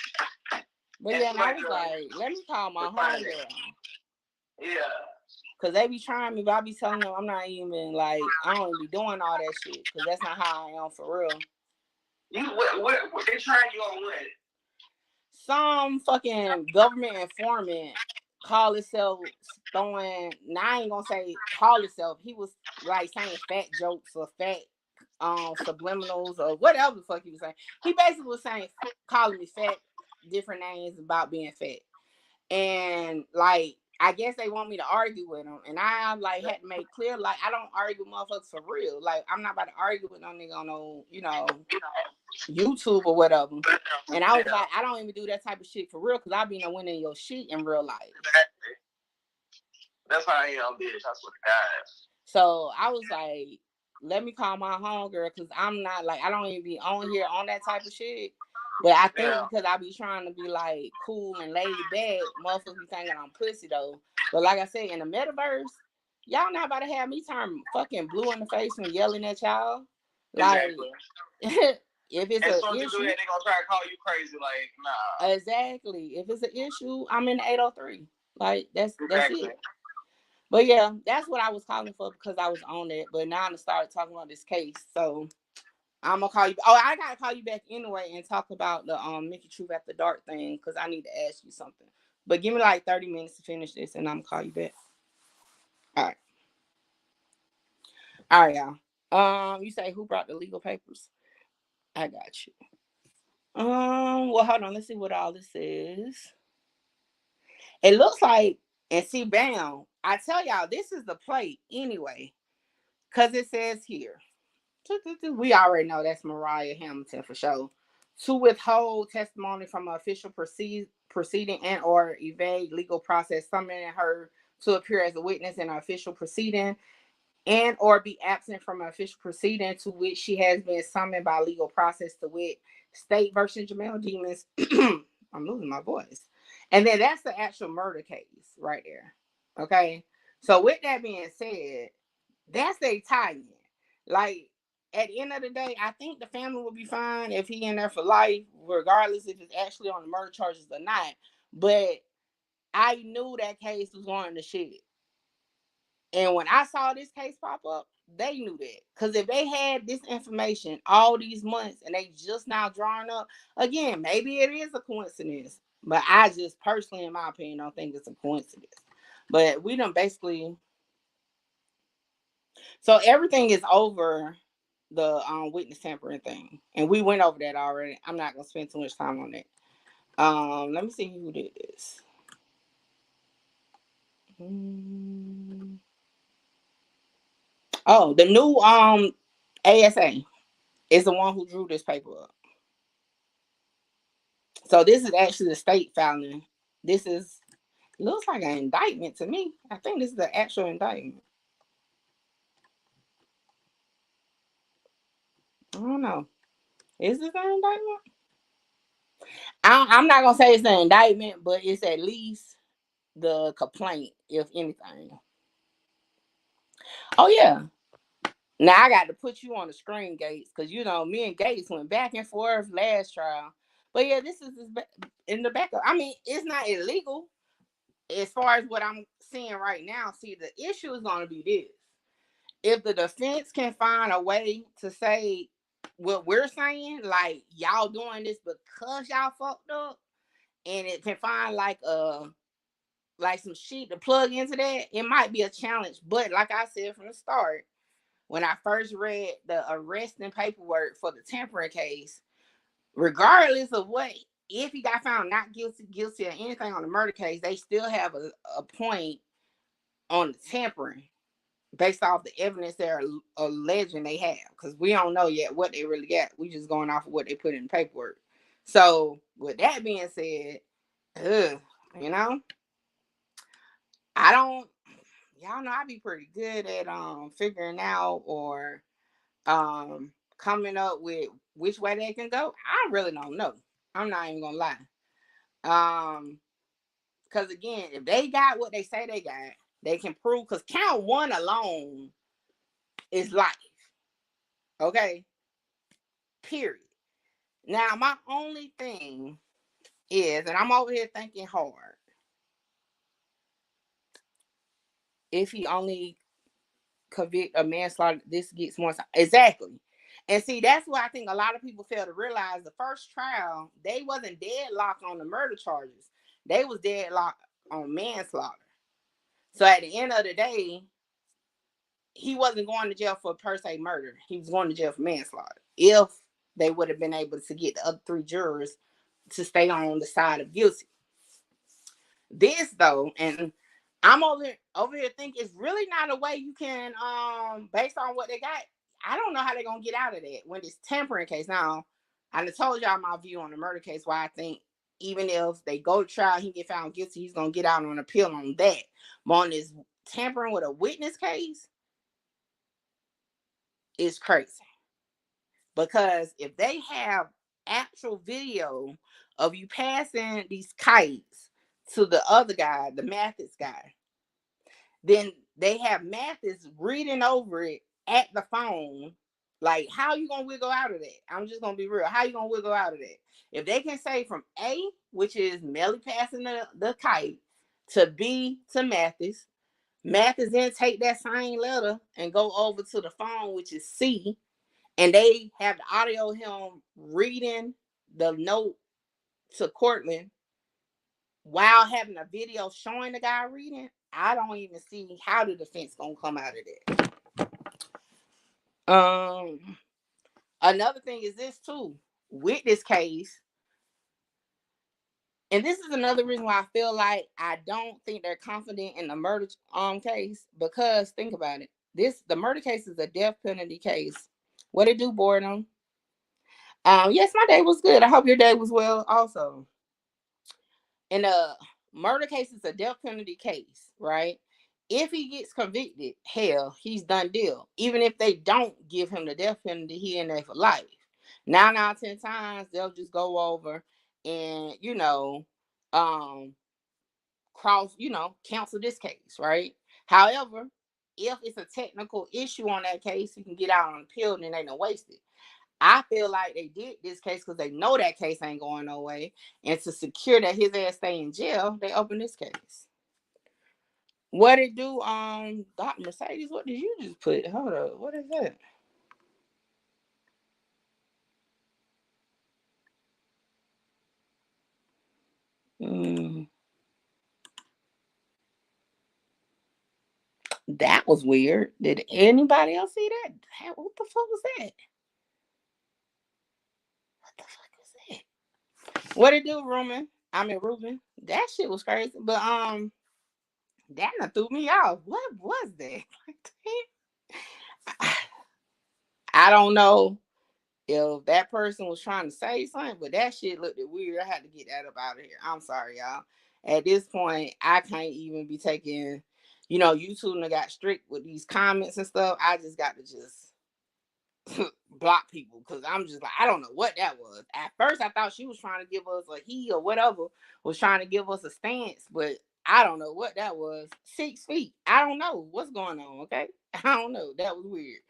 Speaker 3: But yeah, and I was like, let me call my homegirl.
Speaker 2: Yeah.
Speaker 3: Cause they be trying me, but I be telling them I'm not even like I don't even be doing all that shit. Cause that's not how I am for real.
Speaker 2: What they trying you on what?
Speaker 3: Some fucking government informant call itself throwing. Now I ain't gonna say call itself. He was like saying fat jokes or fat subliminals or whatever the fuck he was saying. He basically was saying calling me fat, different names about being fat. And like I guess they want me to argue with them, and I like had to make clear like I don't argue with motherfuckers for real. Like I'm not about to argue with no nigga on no YouTube or whatever. And I was like, I don't even do that type of shit for real because I be winning your shit in real life.
Speaker 2: Exactly. That's how I am, bitch. I swear to God.
Speaker 3: So I was like, let me call my homegirl because I'm not like I don't even be on here on that type of shit. But I think because I be trying to be like cool and laid back, motherfuckers be thinking I'm pussy though. But like I said, in the metaverse, y'all not about to have me turn fucking blue in the face when yelling at y'all. Like,
Speaker 2: exactly.
Speaker 3: If it's
Speaker 2: as
Speaker 3: an issue,
Speaker 2: you do that, they gonna try to call you crazy. Like, nah.
Speaker 3: Exactly. If it's an issue, I'm in the 803. Like that's it. But yeah, that's what I was calling for because I was on it. But now I'm gonna start talking about this case. So I'm gonna call you. Oh, I gotta call you back anyway and talk about the Mickey Truth After Dark thing because I need to ask you something. But give me like 30 minutes to finish this and I'm gonna call you back. All right. All right, y'all. You say who brought the legal papers? I got you. Well, hold on. Let's see what all this is. It looks like, and see, bam. I tell y'all, this is the plate anyway, because it says here. We already know that's Mariah Hamilton for sure. To withhold testimony from an official proceeding and or evade legal process, summoning her to appear as a witness in an official proceeding and or be absent from an official proceeding to which she has been summoned by legal process to wit State versus Jamel Demons. I'm losing my voice. And then that's the actual murder case right there. Okay. So with that being said, that's the tie-in. Like at the end of the day, I think the family will be fine if he in there for life, regardless if it's actually on the murder charges or not. But I knew that case was going to shit. And when I saw this case pop up, they knew that. Because if they had this information all these months and they just now drawing up, again, maybe it is a coincidence. But I just personally, in my opinion, don't think it's a coincidence. But we done basically... So everything is over the witness tampering thing. And we went over that already. I'm not going to spend too much time on that. Let me see who did this. Oh, the new ASA is the one who drew this paper up. So this is actually the state filing This is looks like an indictment to me. I think this is the actual indictment. I don't know. Is this an indictment? I'm not gonna say it's an indictment, but it's at least the complaint, if anything. Oh yeah. Now I got to put you on the screen, Gates, because you know me and Gates went back and forth last trial. But yeah, this is in the backup. I mean, it's not illegal as far as what I'm seeing right now. See, the issue is going to be this: if the defense can find a way to say what we're saying, like y'all doing this because y'all fucked up, and it can find like some shit to plug into that, it might be a challenge. But like I said from the start, when I first read the arresting paperwork for the tampering case, regardless of what, if he got found not guilty of anything on the murder case, they still have a point on the tampering based off the evidence they're alleging they have. Because we don't know yet what they really got. We just going off of what they put in the paperwork. So with that being said, you know, y'all know I be pretty good at figuring out or coming up with which way they can go. I really don't know. I'm not even gonna lie. Because again, if they got what they say they got, they can prove. Because count one alone is life. Okay. Period. Now my only thing is, and I'm over here thinking hard, if he only convict a manslaughter, this gets more exactly. And see, that's what I think a lot of people fail to realize. The first trial, they wasn't deadlocked on the murder charges. They was deadlocked on manslaughter. So at the end of the day, he wasn't going to jail for per se murder. He was going to jail for manslaughter. If they would have been able to get the other 3 jurors to stay on the side of guilty. This though, and I'm over here thinking it's really not a way you can, based on what they got. I don't know how they're gonna get out of that when this tampering case. Now, I done told y'all my view on the murder case. Why I think even if they go to trial, he get found guilty, he's gonna get out on appeal on that. But on this tampering with a witness case, it's crazy because if they have actual video of you passing these kites to the other guy, the Mathis guy, then they have Mathis reading over it at the phone. Like, how you gonna wiggle out of that? I'm just gonna be real. How you gonna wiggle out of that? If they can say from A, which is Melly passing the kite, to B to Mathis, Mathis then take that same letter and go over to the phone, which is C, and they have the audio of him reading the note to Cortland while having a video showing the guy reading. I don't even see how the defense gonna come out of that. Another thing is this too, with this case, and this is another reason why I feel like I don't think they're confident in the murder case, because think about it. The murder case is a death penalty case. What it do, boredom? Yes, my day was good. I hope your day was well also. And murder case is a death penalty case, right? If he gets convicted, hell, he's done deal. Even if they don't give him the death penalty, he in there for life. 9 out of 10 times, they'll just go over and, cancel this case, right? However, if it's a technical issue on that case, you can get out on appeal and it ain't no wasted. I feel like they did this case because they know that case ain't going no way. And to secure that his ass stay in jail, they opened this case. What it do, Dr. Mercedes? What did you just put? Hold up. What is that? That was weird. Did anybody else see that? What the fuck was that? What the fuck was that? What it do, Ruben? That shit was crazy. But that threw me off. What was that? I don't know if that person was trying to say something, but that shit looked weird. I had to get that up out of here. I'm sorry, y'all. At this point, I can't even be taking, YouTube got strict with these comments and stuff. I just got to just block people because I'm just like, I don't know what that was. At first, I thought she was trying to give us or whatever was trying to give us a stance, but I don't know what that was. 6 feet. I don't know what's going on. Okay, I don't know. That was weird.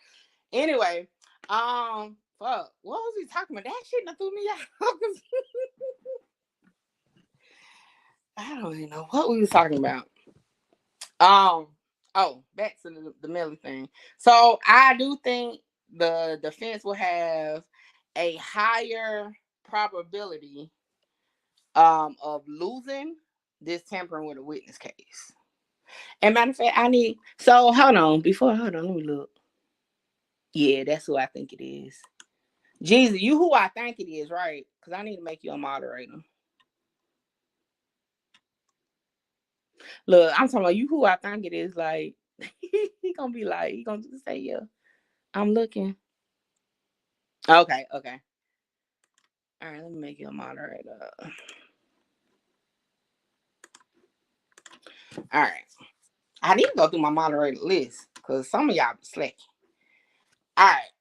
Speaker 3: Anyway, fuck. What was he talking about? That shit that threw me out. I don't even know what we was talking about. Back to the Melly thing. So I do think the defense will have a higher probability of losing this tampering with a witness case. And matter of fact, hold on, let me look. Yeah, that's who I think it is. Jesus, you who I think it is, right? Because I need to make you a moderator. Look, I'm talking about you who I think it is. Like, he gonna just say, yeah, I'm looking. Okay. All right, let me make you a moderator. All right. I need to go through my moderator list because some of y'all be slacking. All right.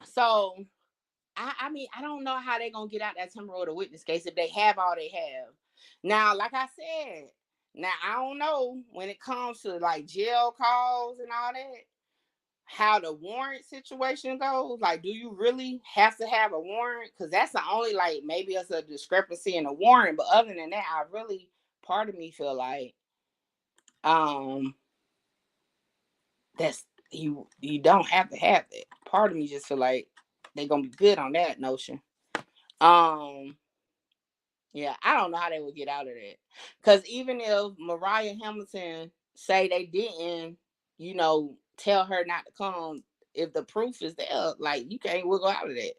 Speaker 3: So, I mean, I don't know how they're going to get out that temporal order witness case if they have all they have. Now, like I said, I don't know when it comes to like jail calls and all that, how the warrant situation goes. Like, do you really have to have a warrant? Because that's the only, like, maybe it's a discrepancy in a warrant. But other than that, part of me feel like, that's you don't have to have that. Part of me just feel like they're gonna be good on that notion. Yeah, I don't know how they would get out of that. Because even if Mariah Hamilton say they didn't, tell her not to come, if the proof is there, like, you can't wiggle out of that.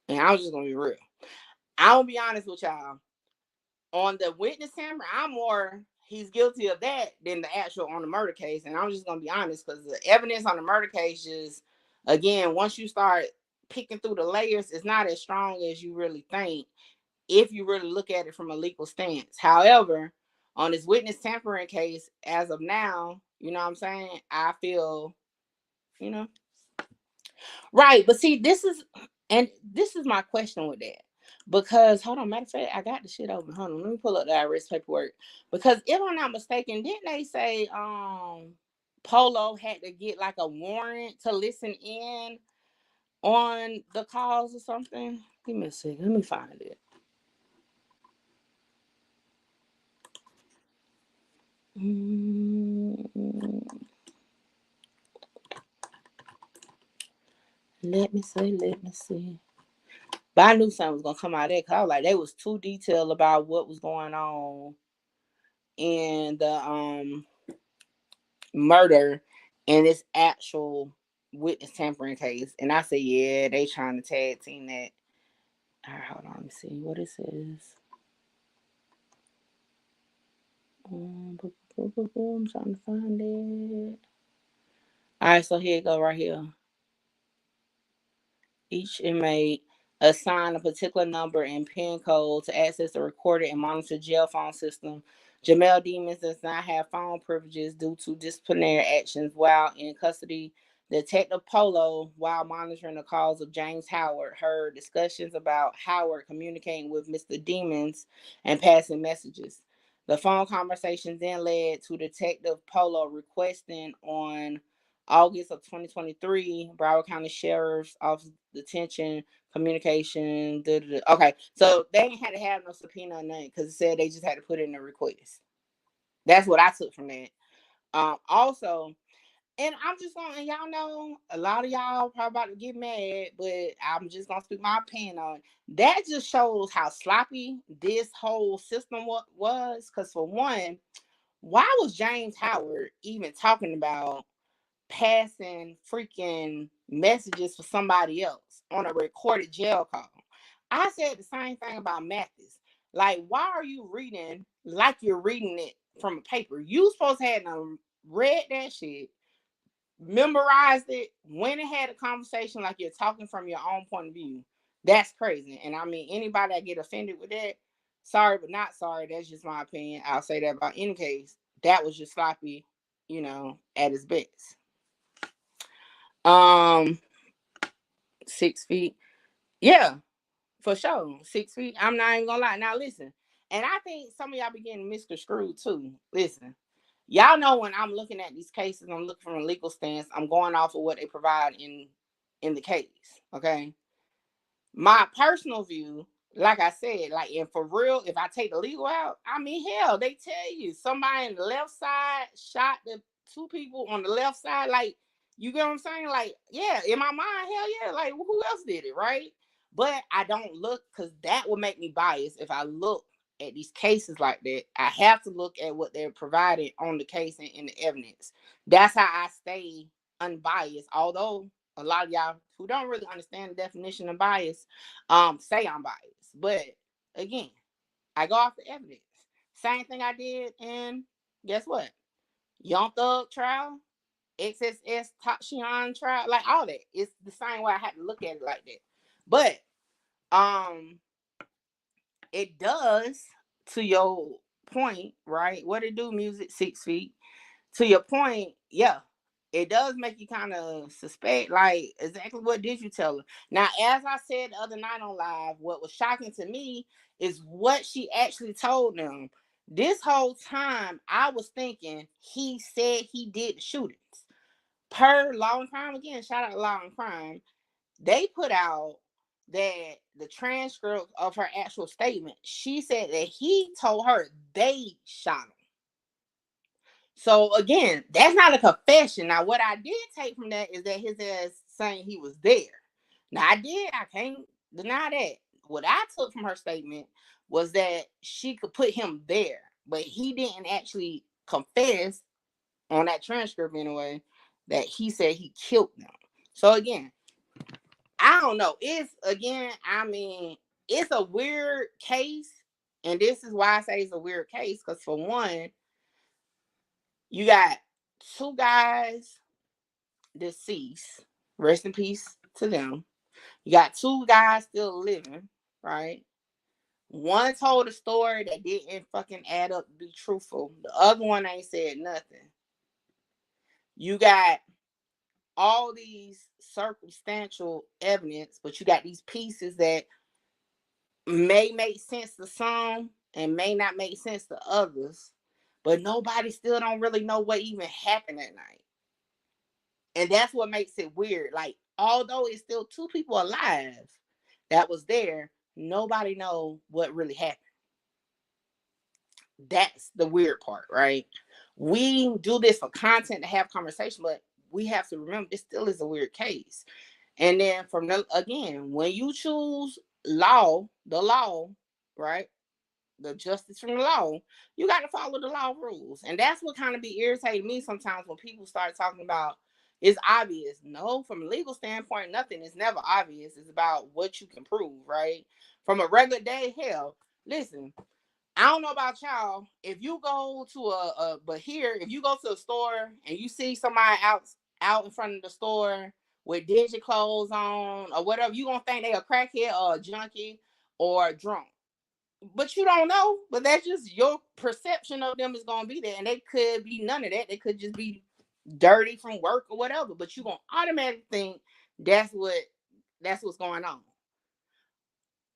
Speaker 3: And I was just gonna be real. I'll be honest with y'all. On the witness tamper, I'm more he's guilty of that than the actual on the murder case. And I'm just gonna be honest, because the evidence on the murder case just, again, once you start picking through the layers, it's not as strong as you really think if you really look at it from a legal stance. However, on this witness tampering case, as of now, you know what I'm saying, I feel, right. But see, this is my question with that. Because, hold on, matter of fact, I got the shit open. Hold on, let me pull up the IRS paperwork. Because if I'm not mistaken, didn't they say Polo had to get like a warrant to listen in on the calls or something? Give me a second, let me find it. Let me see. But I knew something was gonna come out of that because I was like, they was too detailed about what was going on in the murder and this actual witness tampering case. And I said, yeah, they trying to tag team that. All right, hold on, let me see what it says. I'm trying to find it. All right, so here it go right here. Each inmate assign a particular number and PIN code to access the recorded and monitored jail phone system. Jamel Demons does not have phone privileges due to disciplinary actions while in custody. Detective Polo, while monitoring the calls of James Howard, heard discussions about Howard communicating with Mr. Demons and passing messages. The phone conversation then led to Detective Polo requesting on August of 2023, Broward County Sheriff's Office detention, communication. Okay, so they ain't had to have no subpoena or nothing because it said they just had to put in a request. That's what I took from that. Also, and I'm just going, and y'all know a lot of y'all probably about to get mad, but I'm just gonna speak my opinion on it. That just shows how sloppy this whole system was. Because for one, why was James Howard even talking about passing freaking messages for somebody else on a recorded jail call? I said the same thing about Mathis. Like, why are you reading like you're reading it from a paper? You supposed to have read that shit, memorized it, went and had a conversation like you're talking from your own point of view. That's crazy. And I mean, anybody that get offended with that, sorry, but not sorry. That's just my opinion. I'll say that about any case. That was just sloppy, at its best. Um, 6 feet. Yeah, for sure. 6 feet. I'm not even gonna lie. Now listen, and I think some of y'all be getting Mr. Screwed too. Listen, y'all know when I'm looking at these cases, I'm looking from a legal stance. I'm going off of what they provide in the case. Okay. My personal view, like I said, like, and for real, if I take the legal out, I mean, hell, they tell you somebody on the left side shot the two people on the left side. Like, you get what I'm saying? Like, yeah, in my mind, hell yeah, like, who else did it, right? But I don't look, because that would make me biased if I look at these cases like that. I have to look at what they're providing on the case and in the evidence. That's how I stay unbiased, although a lot of y'all who don't really understand the definition of bias say I'm biased. But again, I go off the evidence. Same thing I did in, guess what? Young Thug trial, XSS Takshion trial, like all that. It's the same way I had to look at it like that. But it does, to your point, right? What it do, music 6 feet. To your point, yeah, it does make you kind of suspect, like, exactly what did you tell her? Now, as I said the other night on live, what was shocking to me is what she actually told them. This whole time, I was thinking he said he did the shootings. Per Law and Crime, again, shout out to Law and Crime, they put out that the transcript of her actual statement, she said that he told her they shot him. So again, that's not a confession. Now, what I did take from that is that his ass saying he was there. Now, I can't deny that. What I took from her statement was that she could put him there, but he didn't actually confess on that transcript anyway that he said he killed them. So again, I don't know. It's a weird case. And this is why I say it's a weird case. Because for one, you got two guys deceased. Rest in peace to them. You got two guys still living, right? One told a story that didn't fucking add up to be truthful. The other one ain't said nothing. You got all these circumstantial evidence, but you got these pieces that may make sense to some and may not make sense to others, but nobody still don't really know what even happened that night. And that's what makes it weird. Like, although it's still two people alive that was there, nobody know what really happened. That's the weird part, right? We do this for content to have conversation, but we have to remember this still is a weird case. And then again, when you choose the law, right? The justice from the law, you got to follow the law rules. And that's what kind of be irritating me sometimes when people start talking about it's obvious. No, from a legal standpoint, nothing is never obvious. It's about what you can prove, right? From a regular day, hell, listen, I don't know about y'all. If you go to if you go to a store and you see somebody out in front of the store with dingy clothes on or whatever, you gonna think they a crackhead or a junkie or drunk. But you don't know. But that's just your perception of them is gonna be there, and they could be none of that. They could just be dirty from work or whatever. But you gonna automatically think that's what's going on.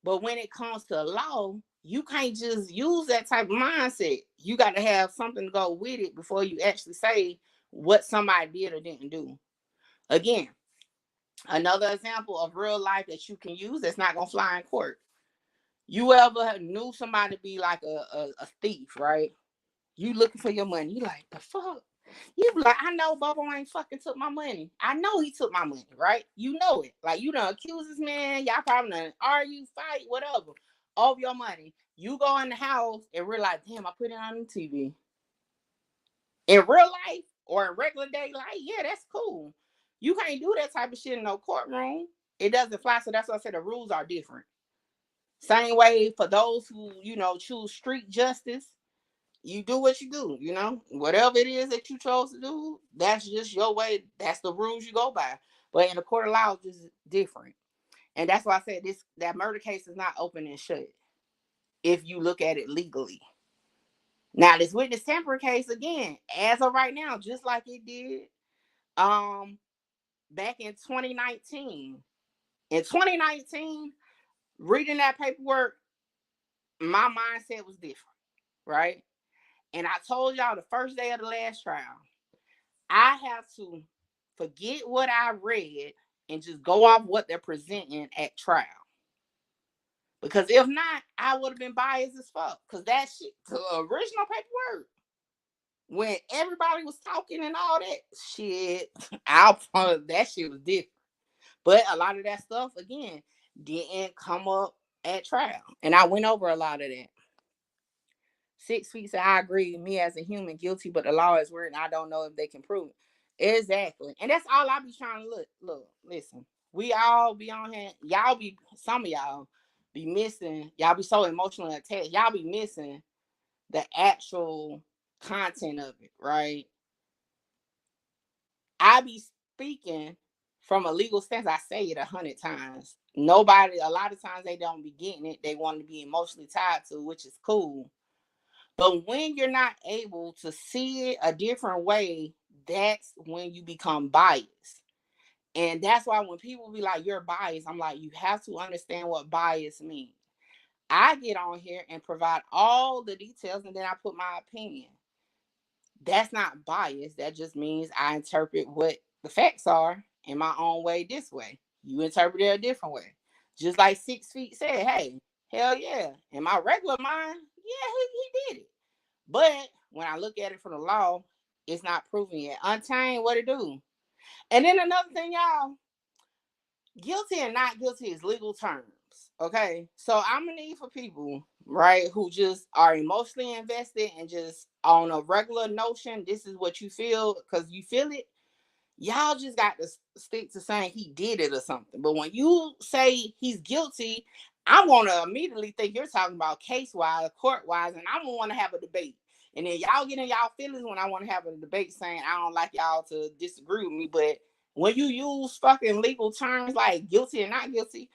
Speaker 3: But when it comes to law, you can't just use that type of mindset. You got to have something to go with it before you actually say what somebody did or didn't do. Again, another example of real life that you can use that's not gonna fly in court. You ever knew somebody be like a thief, right? You looking for your money. You like, the fuck? You like, I know Bobo ain't fucking took my money. I know he took my money, right? You know it. Like, you done accuse this man. Y'all probably done argue, fight, whatever, over your money. You go in the house and realize, damn, I put it on the TV. In real life or in regular day life, yeah, that's cool. You can't do that type of shit in no courtroom. It doesn't fly. So that's why I said the rules are different. Same way for those who, choose street justice. You do what you do, whatever it is that you chose to do, that's just your way. That's the rules you go by. But in the court of law, it's just different. And that's why I said that murder case is not open and shut if you look at it legally. Now, this witness tampering case, again, as of right now, just like it did back in 2019. In 2019, reading that paperwork, my mindset was different, right? And I told y'all the first day of the last trial, I have to forget what I read and just go off what they're presenting at trial. Because if not, I would have been biased as fuck. Because that shit, the original paperwork, when everybody was talking and all that shit, that shit was different. But a lot of that stuff, again, didn't come up at trial. And I went over a lot of that. 6 Feet said, I agree, me as a human guilty, but the law is weird and I don't know if they can prove it. Exactly. And that's all I be trying to look, listen. We all be on here. Some of y'all be missing. Y'all be so emotionally attached. Y'all be missing the actual content of it, right? I be speaking from a legal stance. I say it 100 times. A lot of times they don't be getting it. They want to be emotionally tied to, which is cool. But when you're not able to see it a different way, that's when you become biased. And that's why when people be like, you're biased, I'm like, you have to understand what bias means. I get on here and provide all the details and then I put my opinion. That's not bias. That just means I interpret what the facts are in my own way this way. You interpret it a different way. Just like 6 Feet said, hey, hell yeah. In my regular mind, yeah, he did it. But when I look at it from the law, it's not proven yet. Untamed, what it do? And then another thing, y'all, guilty and not guilty is legal terms. Okay. So I'm gonna need for people, right, who just are emotionally invested and just on a regular notion, this is what you feel because you feel it. Y'all just got to stick to saying he did it or something. But when you say he's guilty, I'm gonna immediately think you're talking about case-wise, court-wise, and I'm gonna want to have a debate. And then y'all get in y'all feelings when I want to have a debate saying I don't like y'all to disagree with me. But when you use fucking legal terms like guilty and not guilty,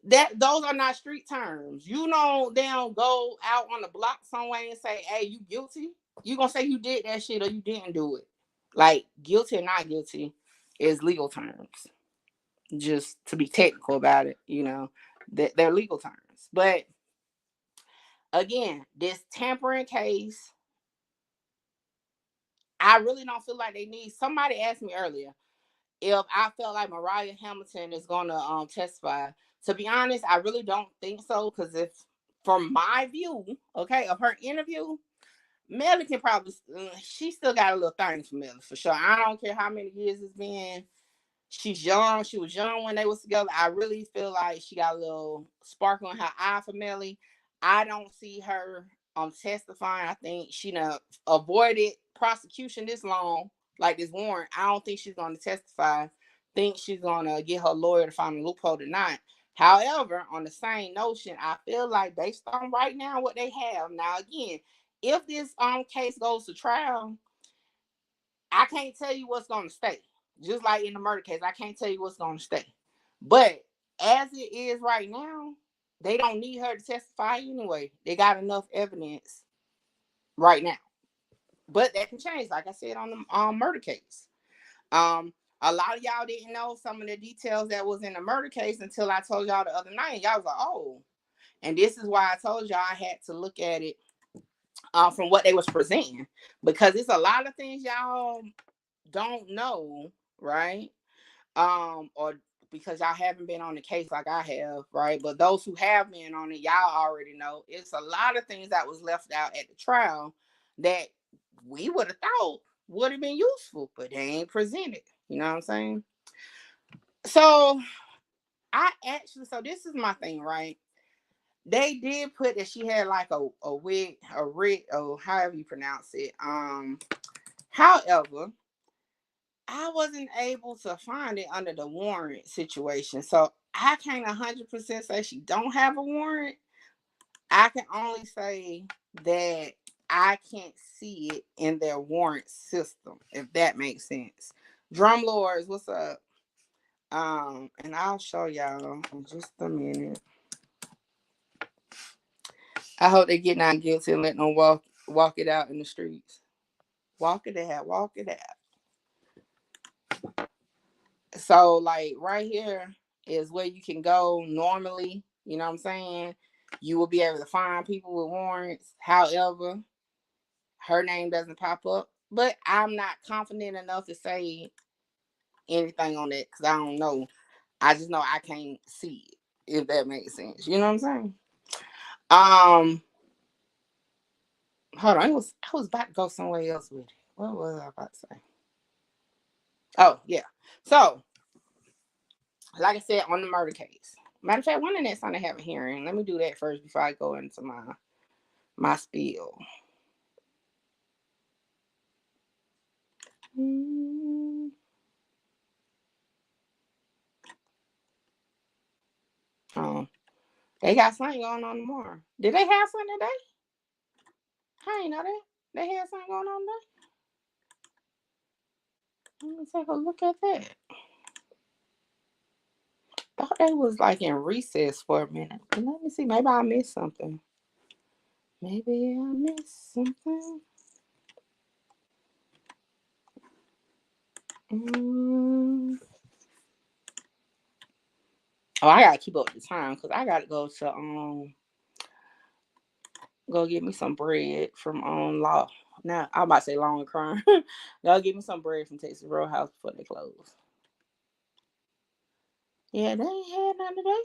Speaker 3: those are not street terms. You know, they don't go out on the block somewhere and say, hey, you guilty. You gonna say you did that shit or you didn't do it. Like guilty or not guilty is legal terms. Just to be technical about it, they're legal terms. But again, this tampering case, I really don't feel like they need. Somebody asked me earlier if I felt like Mariah Hamilton is gonna testify. To be honest, I really don't think so, because if from my view, okay, of her interview, Melly can probably, she still got a little thing for Melly for sure. I don't care how many years it's been. She's young. She was young when they was together. I really feel like she got a little sparkle in her eye for Melly. I don't see her testifying. I think she done avoided prosecution this long, like this warrant. I don't think she's going to testify. Think she's going to get her lawyer to find a loophole tonight. However, on the same notion, I feel like based on right now what they have now, again, if this case goes to trial, I can't tell you what's going to stay. Just like in the murder case, I can't tell you what's going to stay. But as it is right now, they don't need her to testify anyway. They got enough evidence right now. But that can change, like I said, on the murder case. A lot of y'all didn't know some of the details that was in the murder case until I told y'all the other night. Y'all was like, oh. And this is why I told y'all I had to look at it from what they was presenting. Because it's a lot of things y'all don't know, right? Or because y'all haven't been on the case like I have, right? But those who have been on it, y'all already know it's a lot of things that was left out at the trial that we would have thought would have been useful, but they ain't presented. You know what I'm saying? So so this is my thing, right? They did put that she had like a wig, or however you pronounce it. However, I wasn't able to find it under the warrant situation. So I can't 100% say she don't have a warrant. I can only say that I can't see it in their warrant system, if that makes sense. Drum Lords, what's up? And I'll show y'all in just a minute. I hope they get not guilty and let them walk it out in the streets. Walk it out, walk it out. So, like, right here is where you can go normally. You know what I'm saying? You will be able to find people with warrants. However, her name doesn't pop up. But I'm not confident enough to say anything on that because I don't know. I just know I can't see it, if that makes sense. You know what I'm saying? Hold on. I was about to go somewhere else with it. What was I about to say? Oh, yeah. So, like I said, on the murder case. Matter of fact, when the next time they have a hearing, let me do that first before I go into my spiel. Oh, they got something going on tomorrow. Did they have something today? I ain't know that. They had something going on today. Let me take a look at that. Thought they was like in recess for a minute. Let me see. Maybe I missed something. Maybe I missed something. Oh, I gotta keep up the time because I gotta go to go get me some bread from Law. Now I'm about to say Law and Crime. Go get me some bread from Texas Roadhouse before they close. Yeah, they ain't had none today.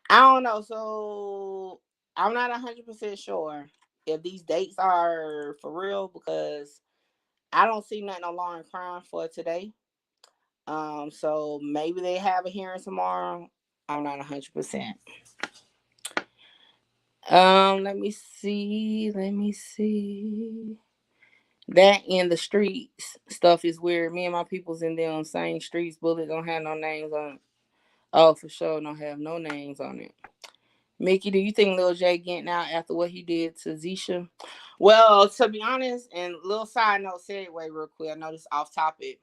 Speaker 3: I don't know. So I'm not 100% sure if these dates are for real because I don't see nothing on Law and Crime for today. So maybe they have a hearing tomorrow. I'm not 100%. Let me see. That in the streets stuff is weird. Me and my people's in them same streets. Bullet don't have no names on it. Oh, for sure, don't have no names on it. Mickey, do you think Lil J getting out after what he did to Zisha? Well, to be honest, and little side note, segue real quick. I know this off topic.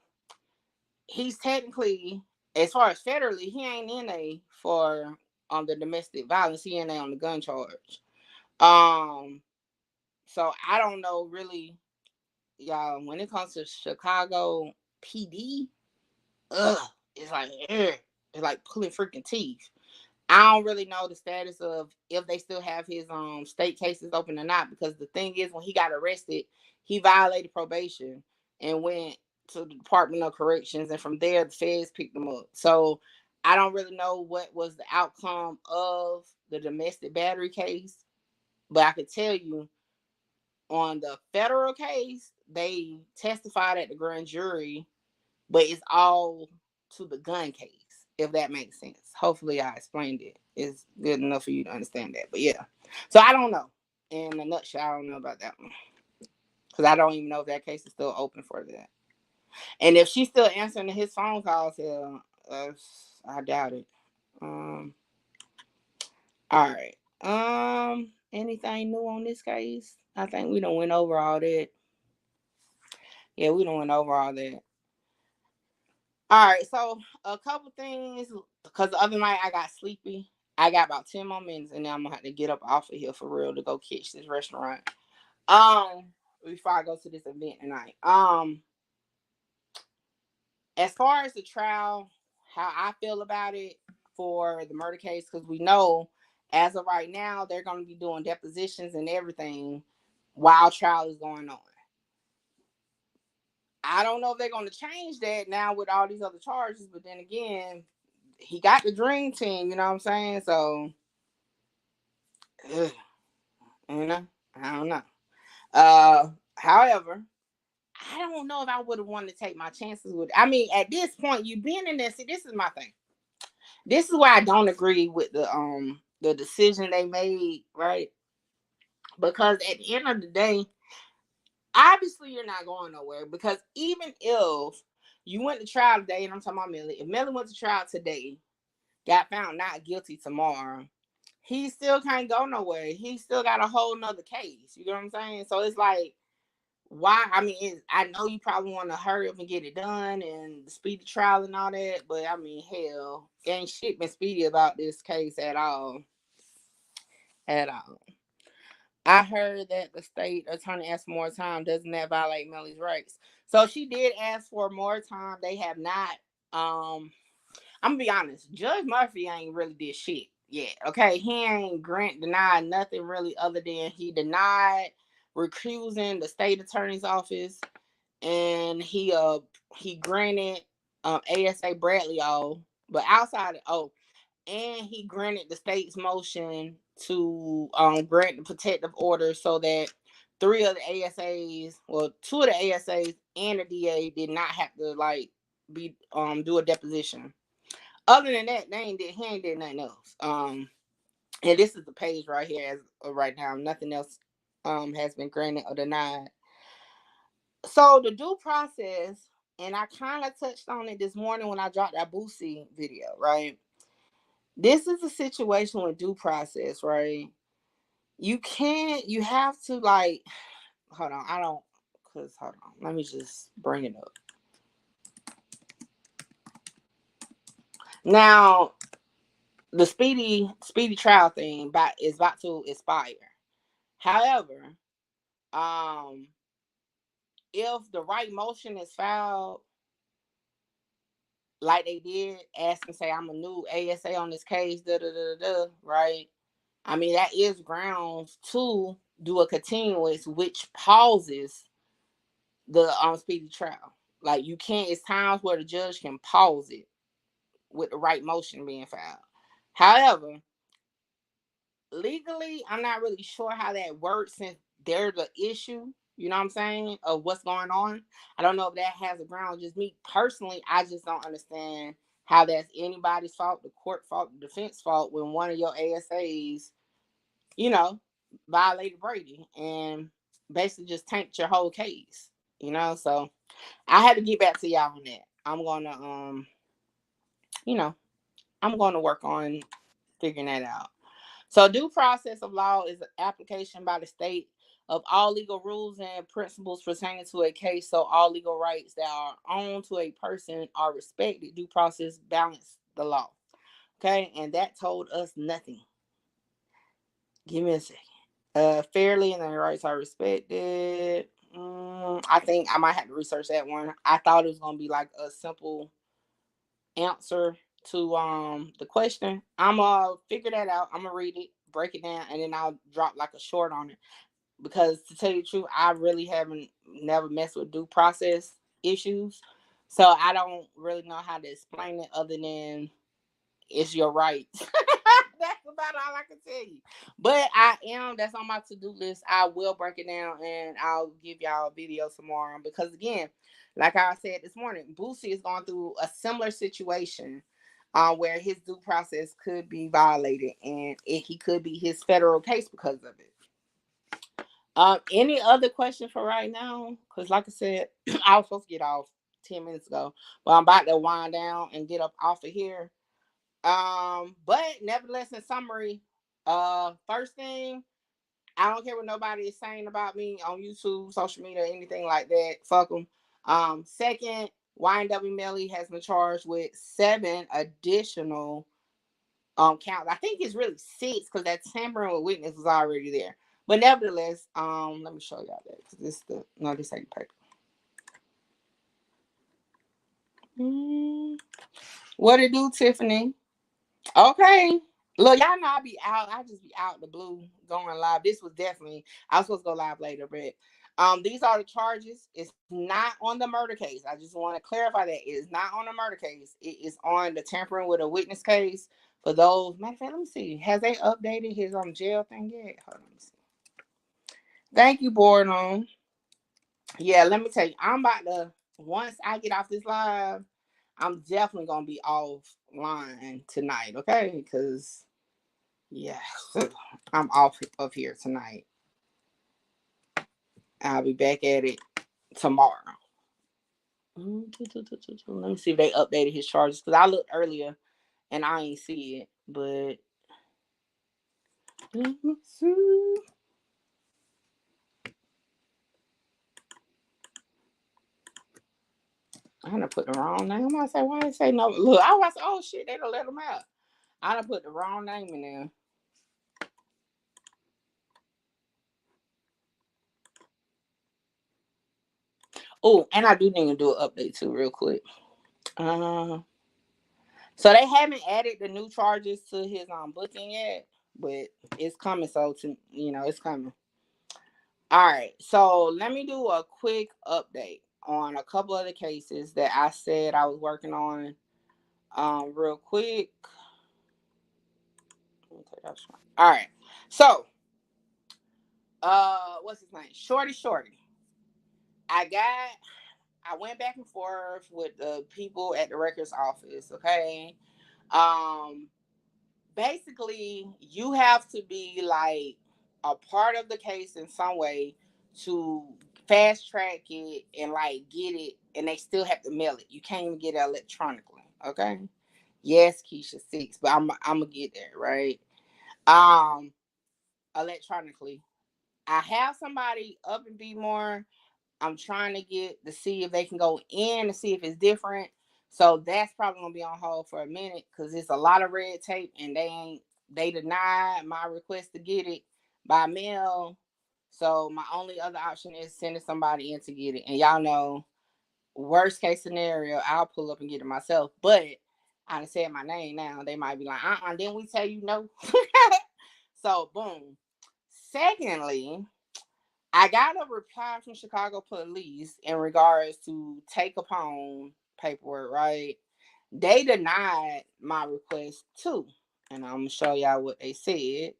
Speaker 3: He's technically, as far as federally, he ain't in a for the domestic violence. He in a on the gun charge. So I don't know really, y'all. When it comes to Chicago PD, it's like it's like pulling freaking teeth. I don't really know the status of if they still have his state cases open or not, because the thing is, when he got arrested, he violated probation and went to the Department of Corrections, and from there the feds picked him up. So I don't really know what was the outcome of the domestic battery case, but I could tell you on the federal case, they testified at the grand jury, but it's all to the gun case, if that makes sense. Hopefully I explained it. It's good enough for you to understand that. But yeah. So I don't know. In a nutshell, I don't know about that one. Because I don't even know if that case is still open for that. And if she's still answering his phone calls, I doubt it. All right. Anything new on this case? I think we done went over all that. Yeah, we done went over all that. All right, so a couple things, because the other night I got sleepy. I got about 10 more minutes, and then I'm gonna have to get up off of here for real to go catch this restaurant. Before I go to this event tonight. As far as the trial, how I feel about it for the murder case, because we know as of right now they're gonna be doing depositions and everything while trial is going on. I don't know if they're gonna change that now with all these other charges, but then again, he got the dream team, you know what I'm saying? So, you know, I don't know. However, I don't know if I would have wanted to take my chances with it. I mean, at this point, you being in there, see, this is my thing. This is why I don't agree with the decision they made, right? Because at the end of the day, obviously you're not going nowhere. Because even if you went to trial today, and I'm talking about Melly, if Melly went to trial today, got found not guilty tomorrow, he still can't go nowhere. He still got a whole nother case. You know what I'm saying? So it's like, why? I mean, I know you probably want to hurry up and get it done and the speedy trial and all that, but I mean, hell, ain't shit been speedy about this case at all. At all. I heard that the state attorney asked for more time. Doesn't that violate Melly's rights? So she did ask for more time. They have not. I'm gonna be honest. Judge Murphy ain't really did shit yet. Okay, he ain't denied nothing really other than he denied recusing the state attorney's office, and he granted ASA Bradley all, but outside of and he granted the state's motion to grant the protective order so that three of the ASAs, well, two of the ASAs and the DA did not have to like be do a deposition. Other than that, he ain't did nothing else. And this is the page right here as of right now. Nothing else has been granted or denied. So the due process, and I kind of touched on it this morning when I dropped that Boosie video, right? This is a situation with due process, right? You have to like, hold on, hold on, let me just bring it up. Now, the speedy trial thing is about to expire. However, if the right motion is filed, like they did, ask and say, I'm a new ASA on this case, right? I mean, that is grounds to do a continuance, which pauses the speedy trial. Like you can't. It's times where the judge can pause it with the right motion being filed. However, legally, I'm not really sure how that works since they're the issue. You know what I'm saying? Of what's going on. I don't know if that has a ground. Just me personally, I just don't understand how that's anybody's fault, the court fault, the defense fault, when one of your ASAs, you know, violated Brady and basically just tanked your whole case. You know, so I had to get back to y'all on that. I'm gonna you know, I'm gonna work on figuring that out. So due process of law is an application by the state of all legal rules and principles pertaining to a case, so all legal rights that are owned to a person are respected. Due process balance the law. Okay, and that told us nothing. Give me a second. Fairly and their rights are respected. I think I might have to research that one. I thought it was gonna be like a simple answer to the question. I'm gonna figure that out. I'm gonna read it, break it down, and then I'll drop like a short on it. Because to tell you the truth, I really haven't never messed with due process issues. So I don't really know how to explain it other than it's your rights. That's about all I can tell you. But that's on my to-do list. I will break it down and I'll give y'all a video tomorrow. Because again, like I said this morning, Boosie is going through a similar situation where his due process could be violated and he could be his federal case because of it. Any other question for right now? Because like I said, I was supposed to get off 10 minutes ago, but I'm about to wind down and get up off of here. But nevertheless, in summary, first thing, I don't care what nobody is saying about me on YouTube, social media, anything like that. Fuck them. Second, YNW Melly has been charged with 7 additional counts. I think it's really 6 because that tampering with witness was already there. But nevertheless, let me show y'all that because this ain't paper. What it do, Tiffany? Okay. Look, y'all know I be out. I just be out the blue going live. This was definitely, I was supposed to go live later, but these are the charges. It's not on the murder case. I just want to clarify that it is not on the murder case. It is on the tampering with a witness case. For those, matter of fact, let me see. Has they updated his jail thing yet? Hold on, let me see. Thank you, Boredom. Yeah, let me tell you, I'm about to, once I get off this live, I'm definitely gonna be offline tonight, okay? Because yeah, I'm off of here tonight. I'll be back at it tomorrow. Let me see if they updated his charges because I looked earlier and I ain't see it. But let me see. I done put the wrong name. I say, why they say no? Look, I was, oh shit, they don't let them out. I done put the wrong name in there. Oh, and I do need to do an update too, real quick. So they haven't added the new charges to his booking yet, but it's coming. So it's coming. All right. So let me do a quick update on a couple of the cases that I said I was working on. Real quick. Okay, that's fine. All right. So, what's his name? Shorty. I went back and forth with the people at the records office. Okay. Um, Basically, you have to be like a part of the case in some way to fast track it and like get it, and they still have to mail it. You can't even get it electronically. Okay. Yes, Keisha 6, but I'm gonna get there, right? Um, Electronically. I have somebody up in More. I'm trying to get to see if they can go in to see if it's different. So that's probably gonna be on hold for a minute because it's a lot of red tape and they denied my request to get it by mail. So my only other option is sending somebody in to get it. And y'all know, worst case scenario, I'll pull up and get it myself. But I done said my name now. They might be like, didn't we tell you no? So boom. Secondly, I got a reply from Chicago police in regards to take upon paperwork, right? They denied my request too. And I'm going to show y'all what they said.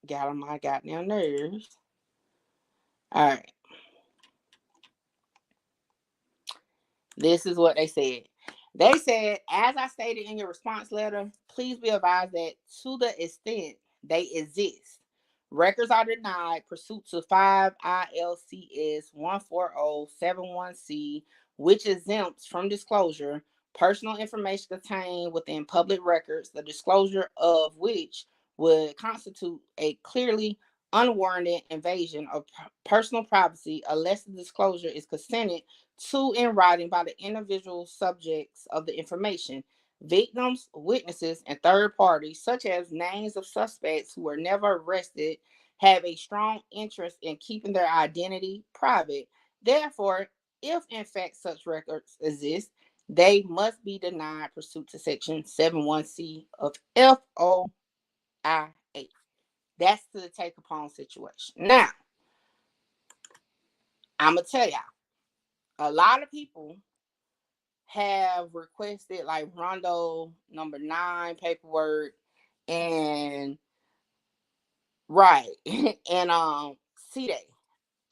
Speaker 3: Got on my goddamn nerves. All right. This is what they said. They said, as I stated in your response letter, please be advised that to the extent they exist, records are denied pursuant to 5 ILCS 14071C, which exempts from disclosure personal information contained within public records, the disclosure of which would constitute a clearly unwarranted invasion of personal privacy unless the disclosure is consented to in writing by the individual subjects of the information, victims, witnesses, and third parties, such as names of suspects who were never arrested, have a strong interest in keeping their identity private. Therefore, if in fact such records exist, they must be denied pursuant to Section 71C of FOIA. That's to the take upon situation. Now, I'm going to tell y'all, a lot of people have requested like Rondo number 9 paperwork and right and C-Day.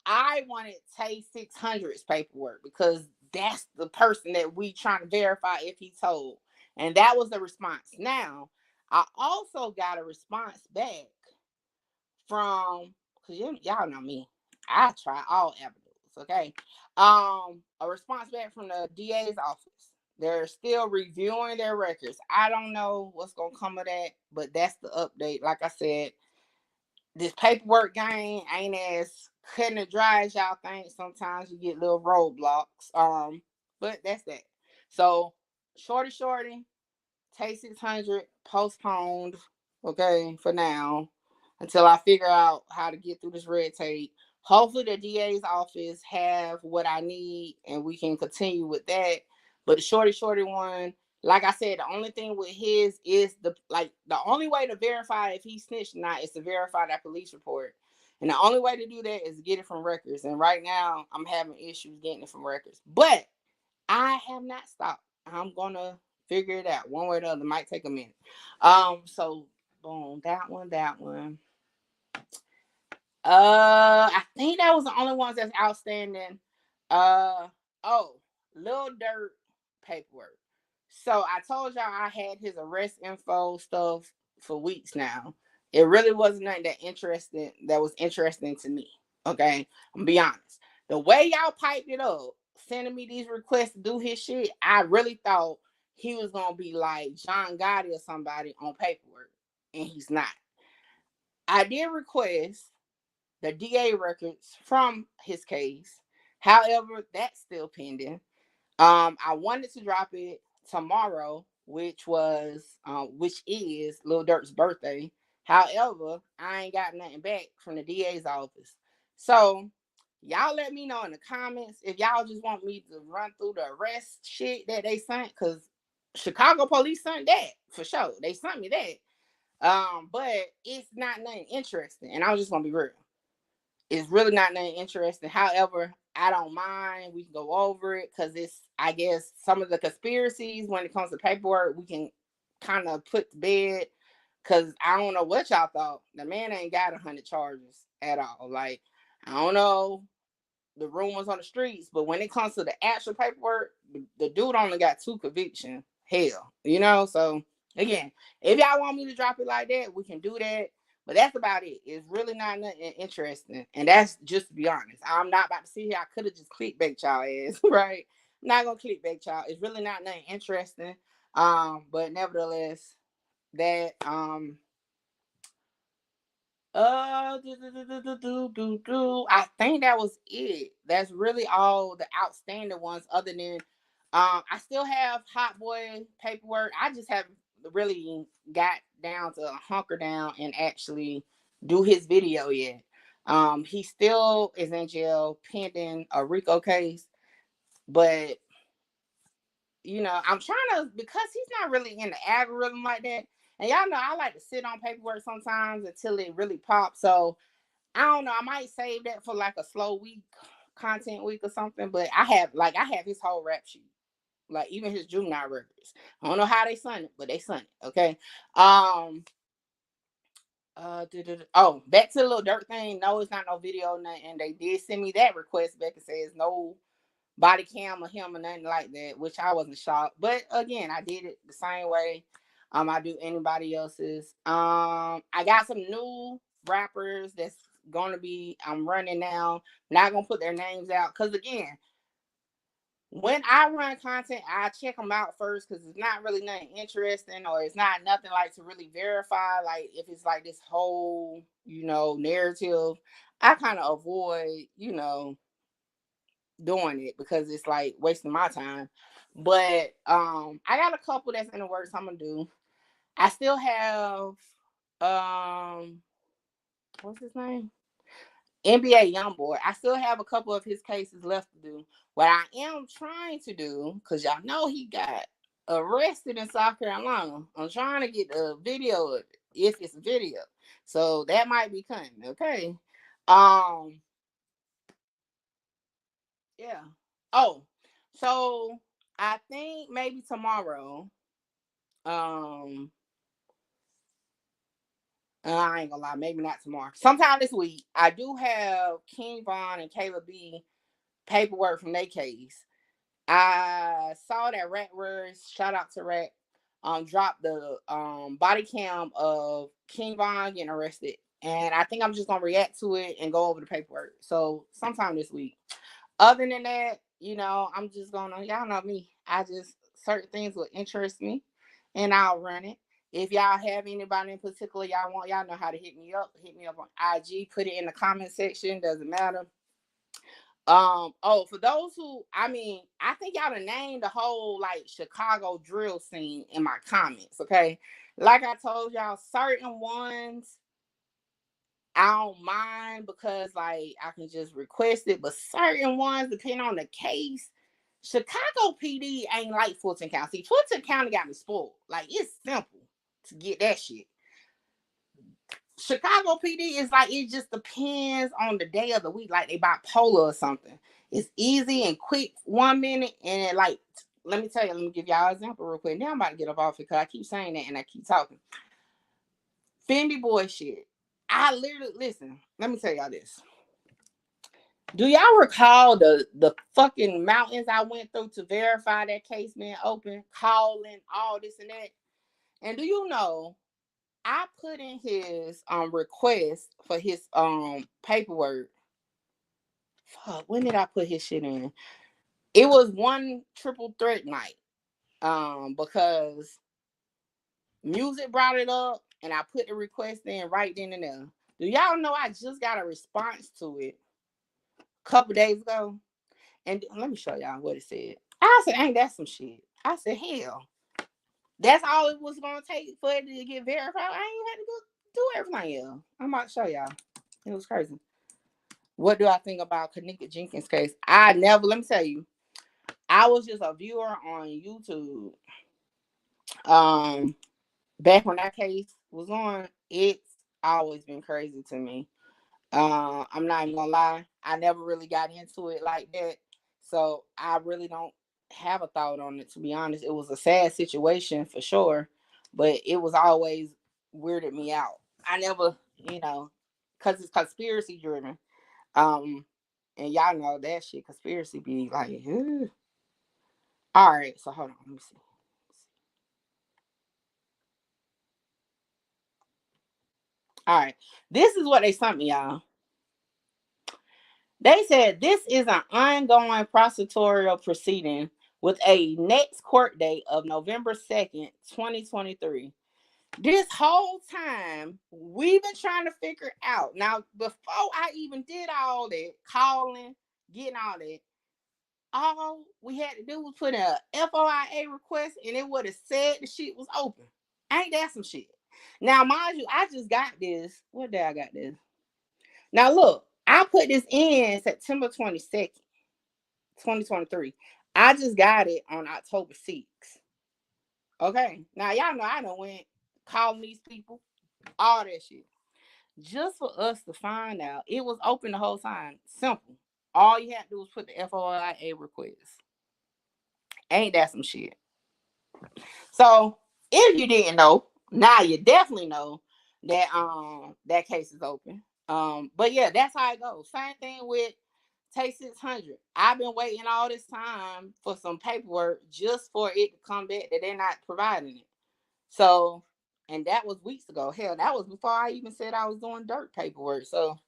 Speaker 3: I wanted Tay 600's paperwork because that's the person that we trying to verify if he told. And that was the response. Now, I also got a response back from, because y'all know me, I try all avenues. Okay. A response back from the DA's office. They're still reviewing their records. I don't know what's gonna come of that, but that's the update. Like I said, this paperwork game ain't as cutting and dry as y'all think. Sometimes you get little roadblocks. But that's that. So shorty, Tay 600 postponed, okay, for now until I figure out how to get through this red tape. Hopefully the DA's office have what I need and we can continue with that. But the shorty one, like I said, the only thing with his is the only way to verify if he snitched or not is to verify that police report. And the only way to do that is get it from records. And right now I'm having issues getting it from records. But I have not stopped. I'm gonna figure it out one way or the other. Might take a minute. So boom, that one. I think that was the only ones that's outstanding. Oh, Lil Dirt paperwork. So I told y'all I had his arrest info stuff for weeks now. It really wasn't nothing that was interesting to me. Okay, I'm gonna be honest. The way y'all piped it up, sending me these requests to do his shit, I really thought he was gonna be like John Gotti or somebody on paperwork, and he's not. I did request the DA records from his case. However, that's still pending. I wanted to drop it tomorrow, which is Lil Durk's birthday. However, I ain't got nothing back from the DA's office. So y'all let me know in the comments if y'all just want me to run through the arrest shit that they sent, because Chicago police sent that for sure. They sent me that. But it's not nothing interesting, and I'm just gonna be real. It's really not nothing interesting. However, I don't mind. We can go over it because it's, I guess, some of the conspiracies when it comes to paperwork, we can kind of put to bed. Because I don't know what y'all thought. The man ain't got 100 charges at all. Like, I don't know the rumors on the streets, but when it comes to the actual paperwork, the dude only got 2 convictions. Hell, So again, if y'all want me to drop it like that, we can do that. But that's about it. It's really not nothing interesting, and that's just to be honest. I'm not about to sit here. I could have just clickbait y'all ass, right? I'm not gonna clickbait y'all. It's really not nothing interesting. But nevertheless, that I think that was it. That's really all the outstanding ones. Other than, I still have Hot Boy paperwork. I just haven't really got down to hunker down and actually do his video yet. He still is in jail pending a RICO case, but I'm trying to, because he's not really in the algorithm like that. And y'all know I like to sit on paperwork sometimes until it really pops. So I don't know. I might save that for like a slow week, content week or something. But I have his whole rap sheet, like even his juvenile records. I don't know how they son it, but they son it. Okay. Back to the Lil Durk thing. No, it's not no video, nothing. They did send me that request back and says no body cam of him or nothing like that, which I wasn't shocked. But again, I did it the same way I do anybody else's. I got some new rappers that's gonna be I'm running now. Not gonna put their names out because again, when I run content, I check them out first because it's not really nothing interesting or it's not nothing like to really verify. Like if it's like this whole, narrative, I kind of avoid, doing it because it's like wasting my time. But I got a couple that's in the works I'm gonna do. I still have what's his name? NBA Youngboy. I still have a couple of his cases left to do. What I am trying to do, because y'all know he got arrested in South Carolina. I'm trying to get a video of it, if it's a video. So that might be coming, okay? Yeah. Oh, so I think maybe tomorrow. Um, I ain't gonna lie, maybe not tomorrow. Sometime this week, I do have King Von and Caleb B paperwork from their case. I saw that Ratwords, shout out to Rat, dropped the body cam of King Von getting arrested. And I think I'm just gonna react to it and go over the paperwork. So sometime this week. Other than that, I'm just gonna, y'all know me. I just, certain things will interest me and I'll run it. If y'all have anybody in particular y'all want, y'all know how to hit me up. Hit me up on IG, put it in the comment section, doesn't matter. For those who, I think y'all done named the whole like Chicago drill scene in my comments, okay? Like I told y'all, certain ones I don't mind because like I can just request it, but certain ones, depending on the case, Chicago PD ain't like Fulton County. See, Fulton County got me spoiled. Like it's simple to get that shit. Chicago PD is like it just depends on the day of the week, like they bipolar or something. It's easy and quick 1 minute, and it like let me give y'all an example real quick. Now I'm about to get up off it because I keep saying that and I keep talking. Fendi boy shit. I literally listen. Let me tell y'all this. Do y'all recall the fucking mountains I went through to verify that case being open, calling all this and that? And do you know I put in his request for his paperwork. Fuck, when did I put his shit in? It was one triple threat night. Because music brought it up and I put the request in right then and there. Do y'all know I just got a response to it a couple days ago? And let me show y'all what it said. I said, ain't that some shit? I said, hell, that's all it was gonna take for it to get verified. I ain't had to go do everything else. I'm about to show y'all. It was crazy. What do I think about Kanika Jenkins' case? Let me tell you, I was just a viewer on YouTube. Back when that case was on, it's always been crazy to me. I'm not even gonna lie, I never really got into it like that, so I really don't have a thought on it, to be honest. It was a sad situation for sure, but it was always weirded me out. I never, because it's conspiracy driven. And y'all know that shit, conspiracy be like, ugh. All right, so hold on, let me see. All right, this is what they sent me, y'all. They said this is an ongoing prosecutorial proceeding with a next court date of November 2nd, 2023. This whole time, we've been trying to figure out. Now, before I even did all that, calling, getting all that, all we had to do was put a FOIA request, and it would have said the shit was open. Ain't that some shit? Now, mind you, I just got this. What day I got this? Now, look, I put this in September 22nd, 2023. I just got it on October 6th. Okay. Now, y'all know I done went calling these people, all that shit. Just for us to find out it was open the whole time. Simple. All you had to do was put the FOIA request. Ain't that some shit? So, if you didn't know, now you definitely know that that case is open. But yeah, that's how it goes. Same thing with Take 600. I've been waiting all this time for some paperwork just for it to come back that they're not providing it. So, and that was weeks ago. Hell, that was before I even said I was doing dirt paperwork. So,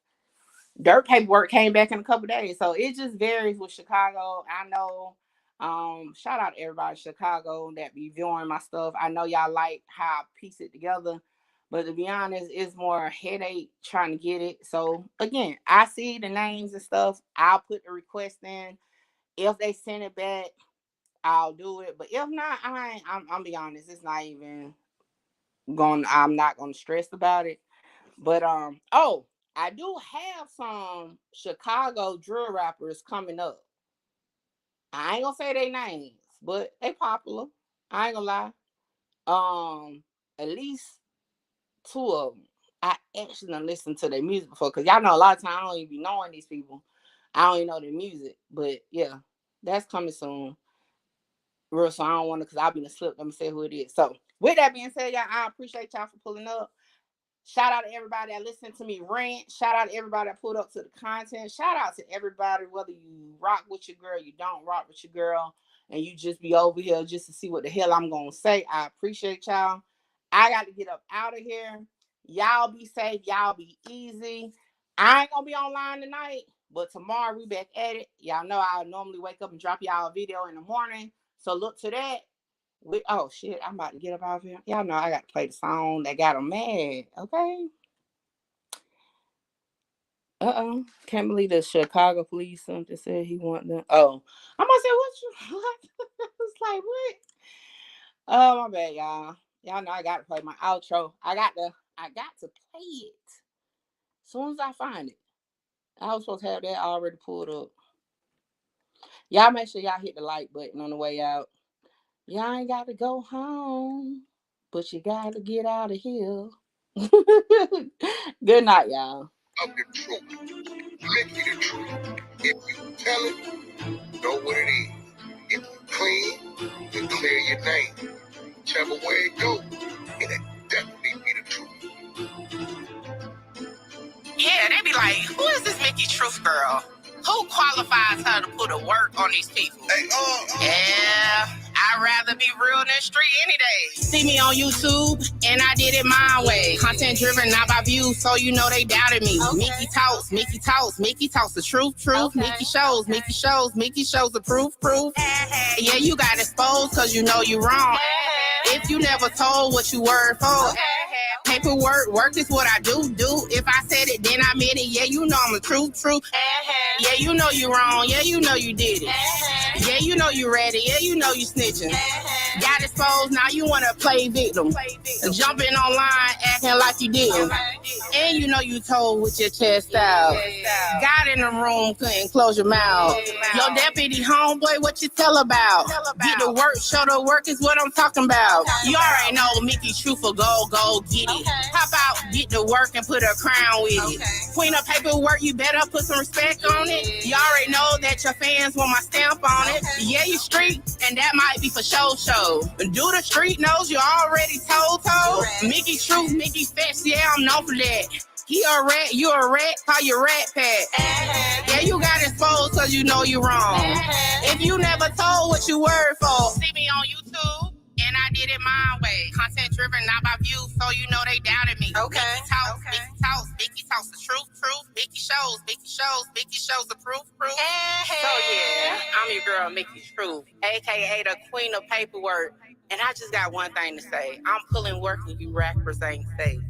Speaker 3: dirt paperwork came back in a couple days. So it just varies with Chicago. I know. Shout out to everybody in Chicago that be viewing my stuff. I know y'all like how I piece it together. But to be honest, it's more a headache trying to get it. So again, I see the names and stuff. I'll put the request in. If they send it back, I'll do it. But if not, I'm be honest, it's not even I'm not gonna stress about it. But I do have some Chicago drill rappers coming up. I ain't gonna say their names, but they popular. I ain't gonna lie. At least 2 of them. I actually done listened to their music before, because y'all know a lot of times I don't even be knowing these people. I don't even know their music. But yeah, that's coming soon. Real, so I don't want to, because I'll be in the slip. Let me say who it is. So with that being said, y'all, I appreciate y'all for pulling up. Shout out to everybody that listened to me rant. Shout out to everybody that pulled up to the content. Shout out to everybody, whether you rock with your girl, you don't rock with your girl, and you just be over here just to see what the hell I'm going to say. I appreciate y'all. I got to get up out of here. Y'all be safe. Y'all be easy. I ain't going to be online tonight, but tomorrow we back at it. Y'all know I normally wake up and drop y'all a video in the morning. So look to that. Oh shit, I'm about to get up out of here. Y'all know I got to play the song that got them mad. Okay. Can't believe the Chicago police something said he want them. Oh, I'm gonna say what? It's like what? Oh my bad, y'all. Y'all know I got to play my outro. I got to play it as soon as I find it. I was supposed to have that already pulled up. Y'all make sure y'all hit the like button on the way out. Y'all ain't got to go home, but you got to get out of here. Good night, y'all.
Speaker 2: Of the truth. Make me the truth. If you tell it, know what it is. If you clean, then clear your name. Whichever way it go, it'll definitely be the truth. Yeah, they be like, who is this Mickey Truth girl? Who qualifies her to put a work on these people? Hey, yeah, I'd rather be real than street any day. See me on YouTube, and I did it my way. Content driven, not by views, so you know they doubted me. Okay. Mickey talks the truth. Okay. Mickey shows the proof. Yeah, you got exposed because you know you wrong. If you never told what you were for. Paperwork, work is what I do. If I said it, then I meant it. Yeah, you know I'm the truth. Yeah, you know you wrong. Yeah, you know you did it. Yeah, you know you ready. Yeah, you know you snitching. Got exposed, now you wanna play victim. Jumping online, acting like you didn't. And you know you told with your chest out. Got in the room, couldn't close your mouth. Your deputy homeboy, what you tell about? Get to work, show the work is what I'm talking about. You already know Mickey Truthful, go get it. Pop out, get to work and put a crown with it. Queen of paperwork, you better put some respect on it. You already know that your fans want my stamp on it. Yeah, you street, and that might be for show. Do the street knows you already told. Mickey Truth, Mickey Fetch, yeah, I'm known for that. He a rat, you a rat, call you Rat Pack. Yeah, you got exposed cause you know you wrong. If you never told what you word for, see me on YouTube, and I did it my way. Content driven, not by views, so you know they doubted me. Okay. Mickey talks the truth. Mickey shows the proof. So yeah, I'm your girl, Mickey Truth, aka the Queen of Paperwork. And I just got one thing to say. I'm pulling work and you rappers ain't safe.